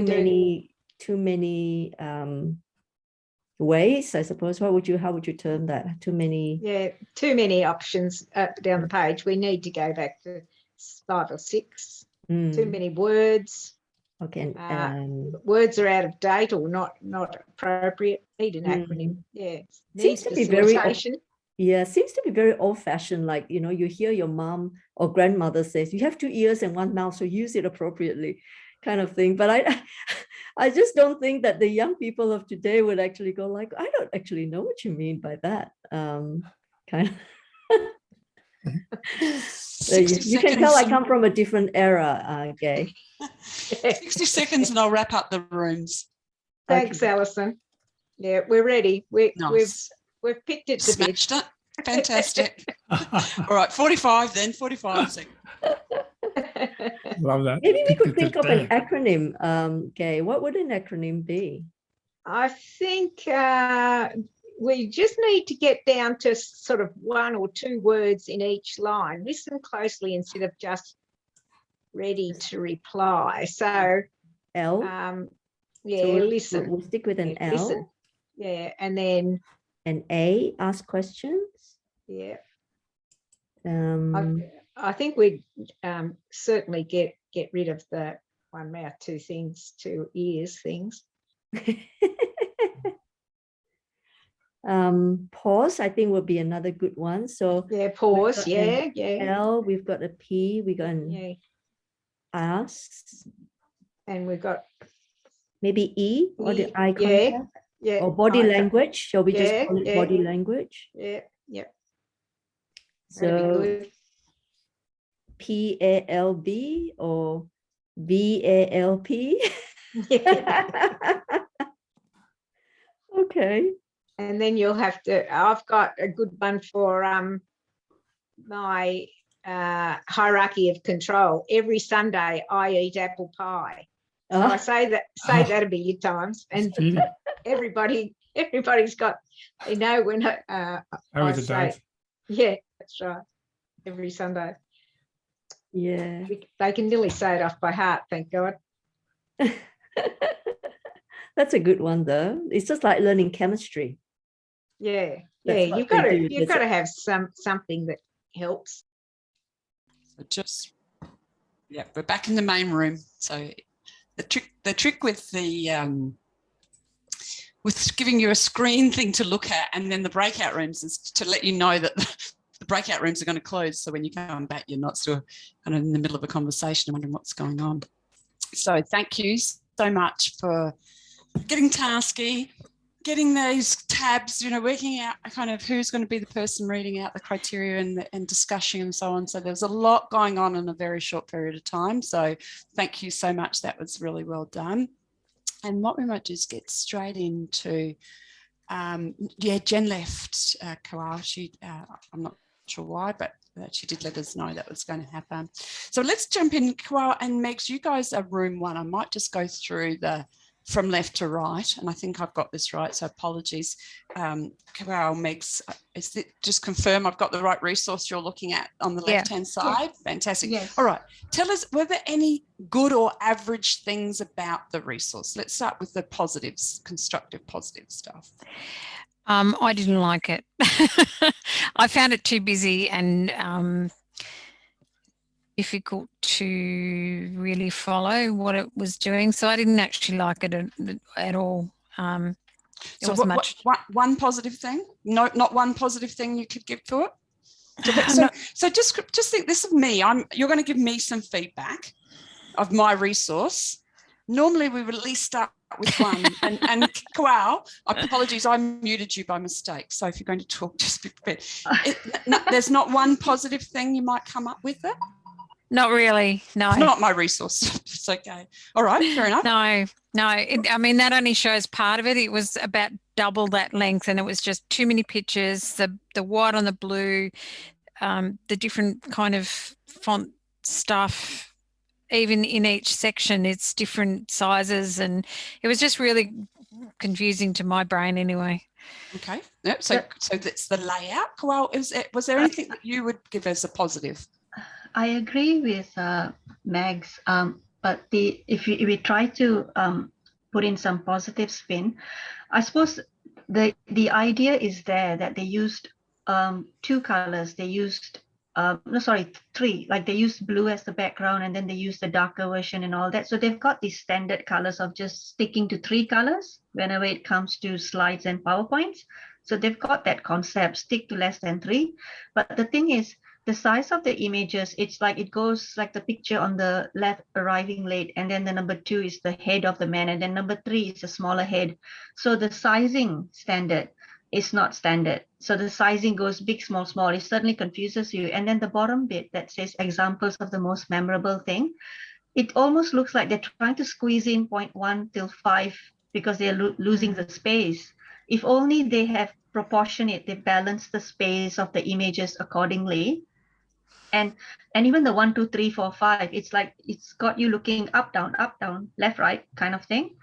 many ways, I suppose. How would you term that? Too many? Yeah, too many options down the page. We need to go back to 5 or 6. Too many words. Okay. Words are out of date or not appropriate. Need an acronym. Yeah. Seems to be seems to be very old-fashioned. Like, you know, you hear your mom or grandmother says, you have 2 ears and 1 mouth, so use it appropriately, kind of thing. But I just don't think that the young people of today would actually go like, I don't actually know what you mean by that. Kind of. You can tell I come from a different era, Gay. 60 seconds and I'll wrap up the rooms. Thanks, Alison. Yeah, we're ready. Nice. We've picked it to Smashed it. Fantastic. All right, 45 then, 45 seconds. Love that. Maybe we could think of an acronym, Gay. What would an acronym be? I think we just need to get down to sort of 1 or 2 words in each line. Listen closely instead of just ready to reply. So L. Yeah, so listen. We'll stick with an L. Listen. Yeah, and then an A. Ask questions. Yeah. I think we certainly get rid of the 1 mouth, 2 things, 2 ears things. Pause, I think, will be another good one. So yeah, pause. Yeah. L, we've got a P, we got an ask, and we've got maybe E or the eye contact. Yeah. Or body language. Shall we just call it body language? Yeah. So PALB or VALP. Okay. And then you'll have to, I've got a good one for my hierarchy of control. Every Sunday I eat apple pie. So I say that a billion times, and everybody's got, they know when I say, yeah, that's right. Every Sunday. Yeah. They can nearly say it off by heart, thank God. That's a good one though. It's just like learning chemistry. Yeah. You've got to have something that helps. So we're back in the main room. So the trick with the with giving you a screen thing to look at, and then the breakout rooms, is to let you know that the breakout rooms are going to close. So when you come back, you're not still kind of in the middle of a conversation and wondering what's going on. So thank you so much for getting tasky, getting those tabs, working out kind of who's going to be the person reading out the criteria and discussion and so on. So there's a lot going on in a very short period of time. So thank you so much. That was really well done. And what we might do is get straight into, Jen left, Kawal. She, I'm not sure why, but she did let us know that was going to happen. So let's jump in, Kawal and Megs, you guys are room 1. I might just go through from left to right, and I think I've got this right, so apologies. Kawal, Megs, just confirm I've got the right resource you're looking at on the left-hand side? Yeah. Fantastic. Yes. All right, tell us, were there any good or average things about the resource? Let's start with the positives, constructive positive stuff. I didn't like it. I found it too busy and difficult to really follow what it was doing. So I didn't actually like it at all. So one positive thing? No, not one positive thing you could give to it? So just think, this is me. You're going to give me some feedback of my resource. Normally we would at least start with one. and Kawal, apologies, I muted you by mistake. So if you're going to talk, just be prepared. There's not one positive thing you might come up with it? Not really, no. It's not my resource. It's okay. All right, fair enough. No. I mean, that only shows part of it. It was about double that length, and it was just too many pictures, the white on the blue, the different kind of font stuff. Even in each section, it's different sizes, and it was just really confusing to my brain anyway. Okay. Yep. So that's the layout. Well, was there anything that you would give as a positive? I agree with Mags, but if we try to put in some positive spin, I suppose the idea is there that they used two colors. They used three. Like they used blue as the background, and then they used the darker version and all that. So they've got these standard colors of just sticking to three colors whenever it comes to slides and PowerPoints. So they've got that concept, stick to less than three. But the thing is, the size of the images, it's like it goes like the picture on the left, arriving late, and then the number 2 is the head of the man, and then number 3 is a smaller head. So the sizing standard is not standard. So the sizing goes big, small, small. It certainly confuses you. And then the bottom bit that says examples of the most memorable thing, it almost looks like they're trying to squeeze in 0.1 till 5 because they're losing the space. If only they have proportionate, they balance the space of the images accordingly. And even the 1, 2, 3, 4, 5, it's like it's got you looking up, down, left, right kind of thing.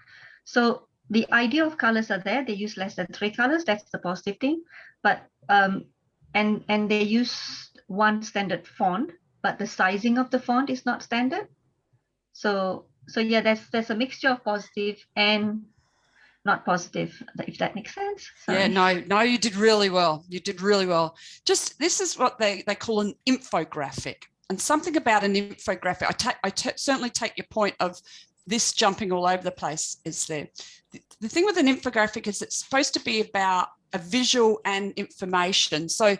So the idea of colors are there. They use less than 3 colors. That's the positive thing. But and they use one standard font, but the sizing of the font is not standard. So yeah, there's a mixture of positive and not positive, if that makes sense. Sorry. Yeah, no, you did really well. You did really well. Just this is what they call an infographic, and something about an infographic. I certainly take your point of this jumping all over the place is there. The thing with an infographic is it's supposed to be about a visual and information. So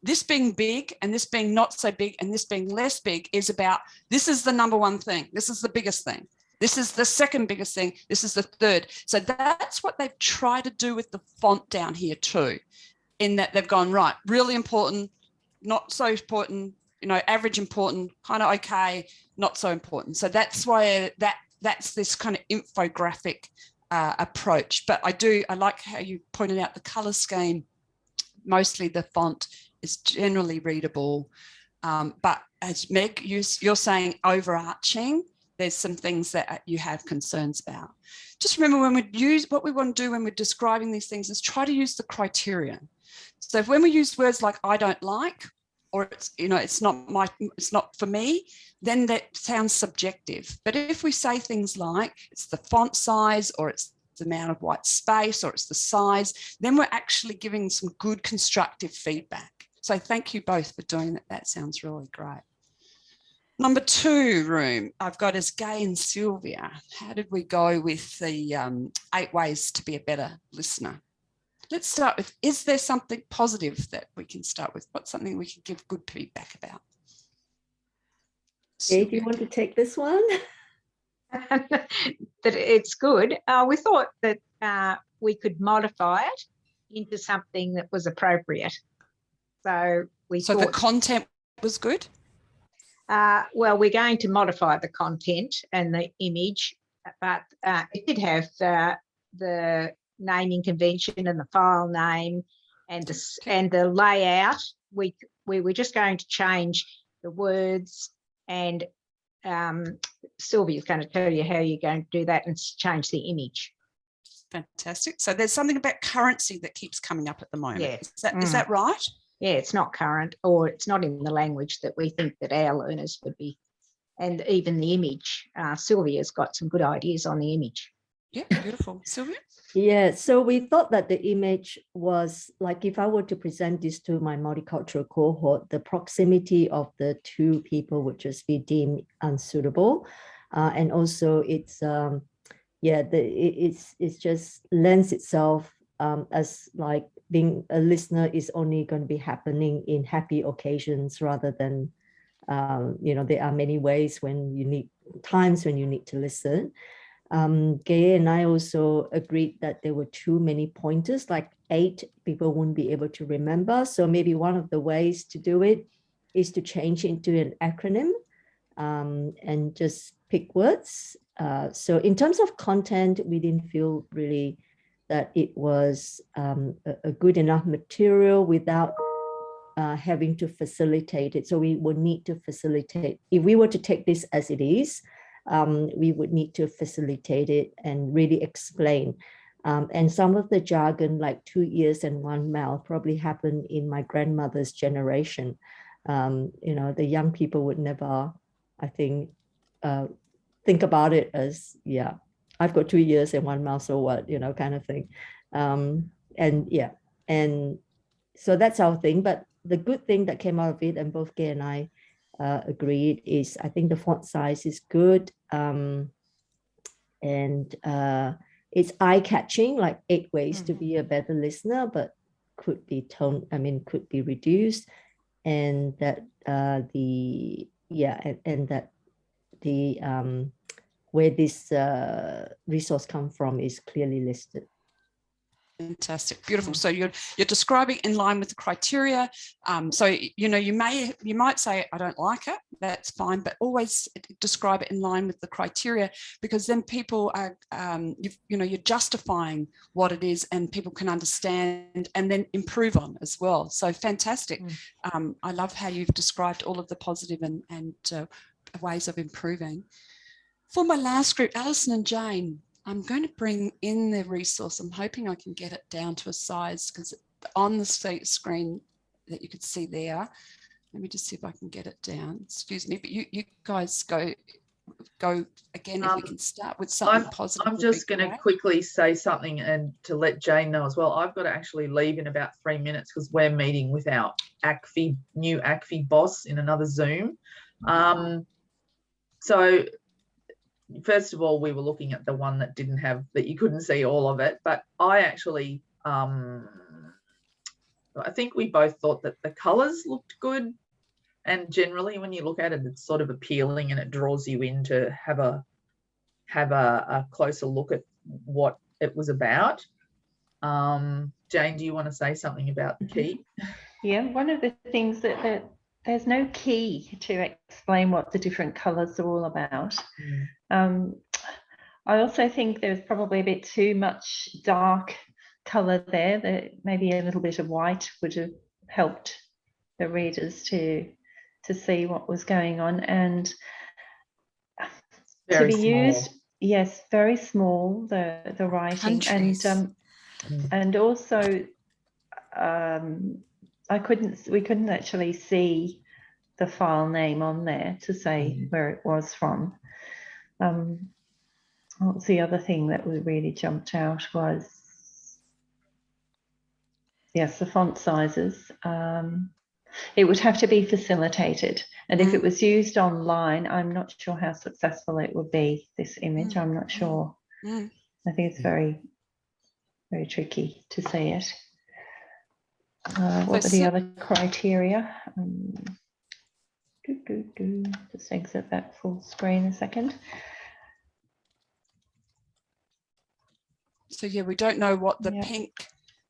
this being big and this being not so big and this being less big is about, this is the number one thing. This is the biggest thing. This is the second biggest thing. This is the third. So that's what they've tried to do with the font down here too, in that they've gone, right, really important, not so important, average important, kind of okay, not so important. So that's why that's this kind of infographic approach. But I like how you pointed out the color scheme. Mostly the font is generally readable. But as Meg, you're saying overarching, there's some things that you have concerns about. Just remember what we want to do when we're describing these things is try to use the criteria. So if when we use words like I don't like, or it's not for me, then that sounds subjective. But if we say things like it's the font size, or it's the amount of white space, or it's the size, then we're actually giving some good constructive feedback. So thank you both for doing that. That sounds really great. Number 2 room I've got is Gay and Sylvia. How did we go with the 8 ways to be a better listener? Let's start with, is there something positive that we can start with? What's something we can give good feedback about? Gay, do you want to take this one? That it's good. We thought that we could modify it into something that was appropriate. So the content was good? Well, we're going to modify the content and the image, but it did have the naming convention and the file name and the layout. We were just going to change the words, and Sylvia's going to tell you how you're going to do that and change the image. Fantastic. So there's something about currency that keeps coming up at the moment. Yeah. Is that right? Yeah, it's not current, or it's not in the language that we think that our learners would be. And even the image, Sylvia's got some good ideas on the image. Yeah, beautiful. Sylvia? Yeah, so we thought that the image was like, if I were to present this to my multicultural cohort, the proximity of the 2 people would just be deemed unsuitable. And also it's, it's just lends itself as like being a listener is only going to be happening in happy occasions rather than, there are many ways times when you need to listen. Gay and I also agreed that there were too many pointers, like 8 people wouldn't be able to remember. So maybe one of the ways to do it is to change it into an acronym and just pick words. So in terms of content, we didn't feel really that it was a good enough material without having to facilitate it. So we would need to facilitate. If we were to take this as it is, we would need to facilitate it and really explain. And some of the jargon, like 2 ears and 1 mouth, probably happened in my grandmother's generation. You know, the young people would never, I think about it as, yeah, I've got 2 ears and 1 mouth, so what, you know, kind of thing. And yeah, and so that's our thing. But the good thing that came out of it, and both Gay and I agreed, is I think the font size is good. And it's eye-catching, like 8 ways to be a better listener, but could be could be reduced. And that where this resource come from is clearly listed. Fantastic, beautiful. So you're describing in line with the criteria. So you know, you might say I don't like it. That's fine, but always describe it in line with the criteria, because then people are you're justifying what it is, and people can understand and then improve on as well. So fantastic. I love how you've described all of the positive and ways of improving. For my last group, Alison and Jane, I'm going to bring in the resource. I'm hoping I can get it down to a size, because on the screen that you could see there, let me just see if I can get it down. Excuse me, but you guys go again. If we can start with something positive. I'm just going to quickly say something, and to let Jane know as well. I've got to actually leave in about 3 minutes because we're meeting with our new ACFI boss in another Zoom. So first of all, we were looking at the one that didn't have, that you couldn't see all of it, but I actually, I think we both thought that the colours looked good, and generally when you look at it, it's sort of appealing and it draws you in to have a closer look at what it was about. Jane, do you want to say something about the key? Yeah, one of the things that there's no key to explain what the different colours are all about. I also think there's probably a bit too much dark colour there, that maybe a little bit of white would have helped the readers to see what was going on. And Very to be small. used, yes, very small, the writing. Countries. And also we couldn't actually see the file name on there to say where it was from. What's the other thing that really jumped out was, yes, the font sizes. It would have to be facilitated, and if it was used online, I'm not sure how successful it would be, this image. I'm not sure. I think it's very, very tricky to see it. What were the other criteria? Just exit that full screen a second. So yeah, we don't know what the pink,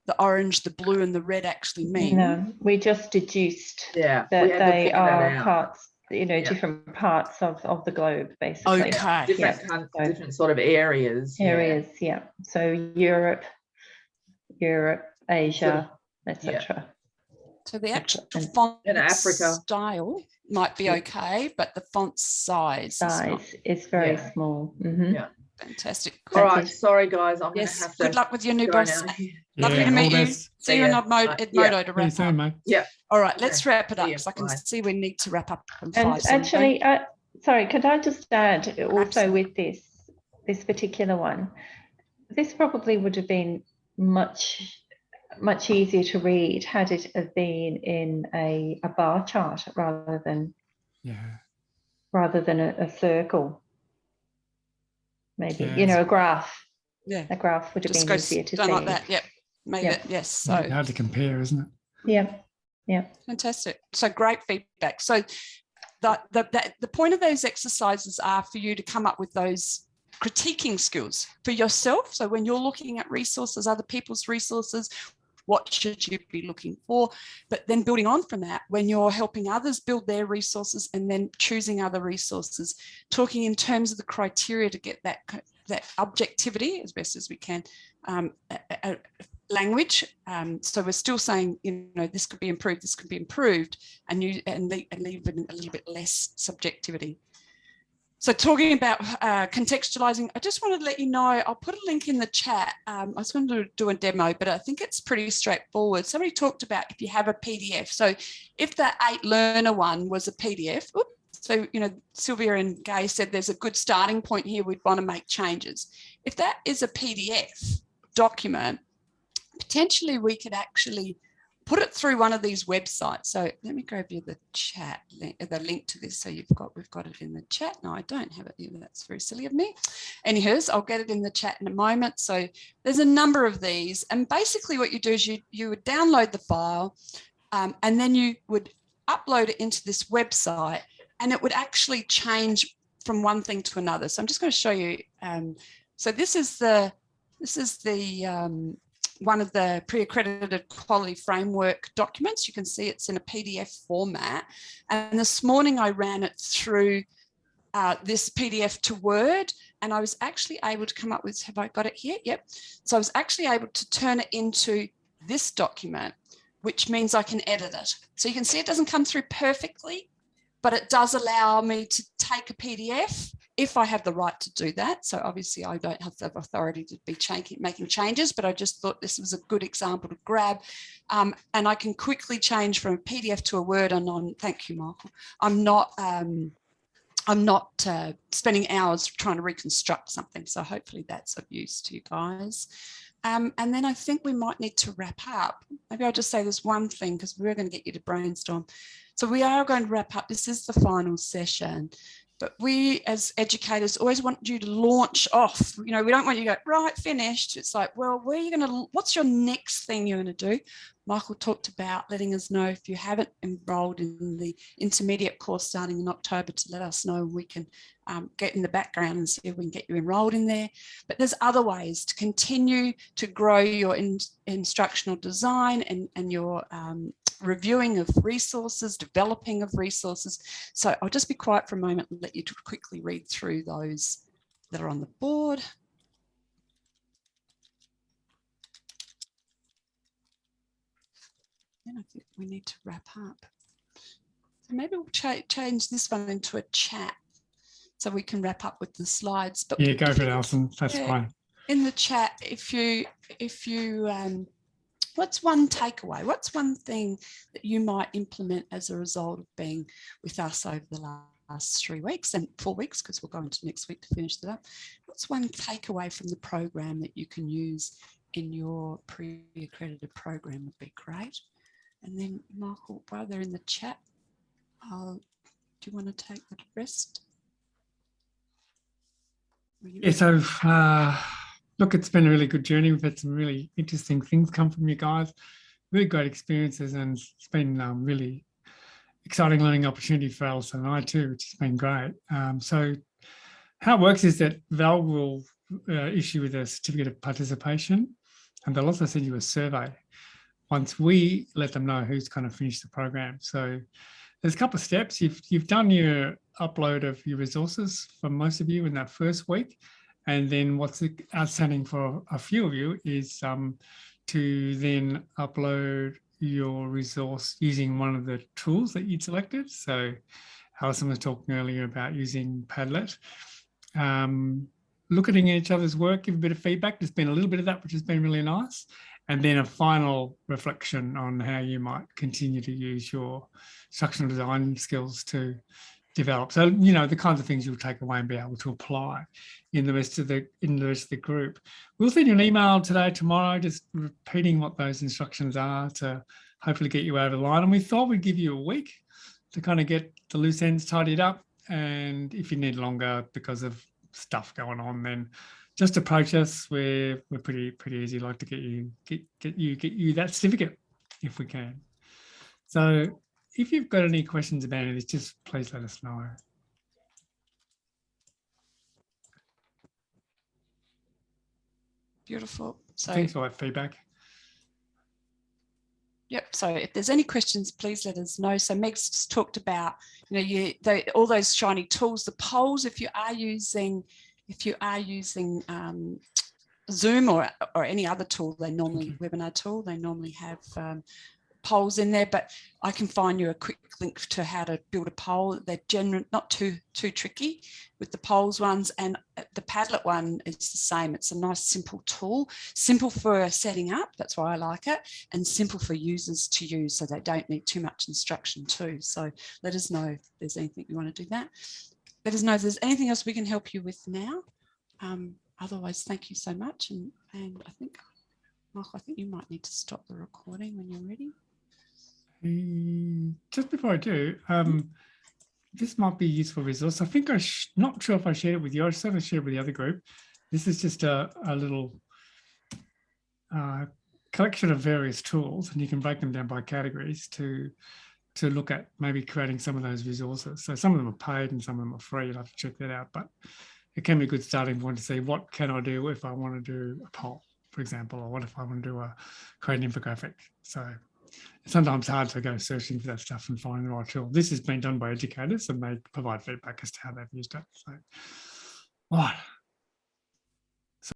the orange, the blue and the red actually mean. No, we just deduced that they are parts, different parts of the globe, basically. Okay. Different sort of areas. Yeah. So Europe, Asia, etc. So the actual font in Africa style might be okay, but the font size is very small. Yeah. Fantastic. All right, sorry guys, I'm going to have to. Good luck with your new boss. Now. Lovely to meet you. See you in Edmodo to wrap up. Yeah. All right, let's wrap it up, because I can see we need to wrap up. And actually, sorry, could I just add also with this particular one, this probably would have been much easier to read had it have been in a bar chart rather than a circle. Maybe a graph. Yeah, a graph would have been easier to see. Like that. Yep. Made it. Yes. So hard to compare, isn't it? Yeah. Fantastic. So great feedback. So the point of those exercises are for you to come up with those critiquing skills for yourself. So when you're looking at resources, other people's resources, what should you be looking for? But then building on from that, when you're helping others build their resources and then choosing other resources, talking in terms of the criteria to get that objectivity as best as we can, language. So we're still saying, this could be improved, and leave it a little bit less subjectivity. So talking about contextualizing, I just wanted to let you know, I'll put a link in the chat. I was going to do a demo, but I think it's pretty straightforward. Somebody talked about if you have a PDF. So if the 8 learner one was a PDF, so, you know, Sylvia and Gay said there's a good starting point here. We'd want to make changes. If that is a PDF document, potentially we could actually put it through one of these websites. So let me grab you the chat, the link to this. So we've got it in the chat. No, I don't have it here. That's very silly of me. Anyways, I'll get it in the chat in a moment. So there's a number of these. And basically what you do is you would download the file and then you would upload it into this website and it would actually change from one thing to another. So I'm just going to show you. So this is the one of the pre-accredited quality framework documents. You can see it's in a PDF format. And this morning I ran it through this PDF to Word, and I was actually able to come up with, have I got it here? Yep. So I was actually able to turn it into this document, which means I can edit it. So you can see it doesn't come through perfectly, but it does allow me to take a PDF if I have the right to do that. So obviously I don't have the authority to be making changes, but I just thought this was a good example to grab. And I can quickly change from a PDF to a Word. And thank you, Michael. I'm not spending hours trying to reconstruct something. So hopefully that's of use to you guys. And then I think we might need to wrap up. Maybe I'll just say this one thing because we're going to get you to brainstorm. So we are going to wrap up. This is the final session. But we as educators always want you to launch off. You know, we don't want you to go, right, finished. It's like, well, where are you going to, what's your next thing you're going to do? Michael talked about letting us know if you haven't enrolled in the intermediate course starting in October to let us know. We can get in the background and see if we can get you enrolled in there. But there's other ways to continue to grow your instructional design and your reviewing of resources, developing of resources. So I'll just be quiet for a moment and let you quickly read through those that are on the board. Then I think we need to wrap up. So maybe we'll change this one into a chat so we can wrap up with the slides. But yeah, go for it, Alison. That's fine. In the chat, if you what's one takeaway? What's one thing that you might implement as a result of being with us over the last 3 weeks and 4 weeks, because we'll go into next week to finish that up. What's one takeaway from the program that you can use in your pre-accredited program would be great. And then Michael, while they're in the chat, do you want to take the rest? Yeah, so look, it's been a really good journey. We've had some really interesting things come from you guys, really great experiences, and it's been really exciting learning opportunity for Alison and I too, which has been great. So how it works is that Val will issue with a certificate of participation, and they'll also send you a survey once we let them know who's kind of finished the program. So there's a couple of steps. You've done your upload of your resources for most of you in that first week. And then what's outstanding for a few of you is to then upload your resource using one of the tools that you'd selected. So Alison was talking earlier about using Padlet. Looking at each other's work, give a bit of feedback. There's been a little bit of that, which has been really nice. And then a final reflection on how you might continue to use your instructional design skills to develop. So, you know, the kinds of things you'll take away and be able to apply in the rest of the group. We'll send you an email today, tomorrow, just repeating what those instructions are to hopefully get you over the line. And we thought we'd give you a week to kind of get the loose ends tidied up. And if you need longer because of stuff going on, then just approach us. We're pretty easy. Like to get you that certificate if we can. So if you've got any questions about it, just please let us know. Beautiful. So thanks for that feedback. Yep. So if there's any questions, please let us know. So Meg's just talked about, you know, all those shiny tools, the polls. If you are using Zoom or any other tool, they normally webinar tool, they normally have polls in there, but I can find you a quick link to how to build a poll. They're not too tricky with the polls ones, and the Padlet one is the same. It's a nice simple tool, simple for setting up, that's why I like it, and simple for users to use, so they don't need too much instruction too. So let us know if there's anything you want to do that. Let us know if there's anything else we can help you with now. Otherwise, thank you so much, and I think, Michael, I think you might need to stop the recording when you're ready. Just before I do, this might be a useful resource. I think not sure if I shared it with you. I certainly shared it with the other group. This is just a little collection of various tools, and you can break them down by categories to look at maybe creating some of those resources. So some of them are paid and some of them are free. You'll have to check that out, but it can be a good starting point to see what can I do if I want to do a poll, for example, or what if I want to create an infographic. So it's sometimes hard to go searching for that stuff and find the right tool. This has been done by educators, and they provide feedback as to how they've used it. So, all right.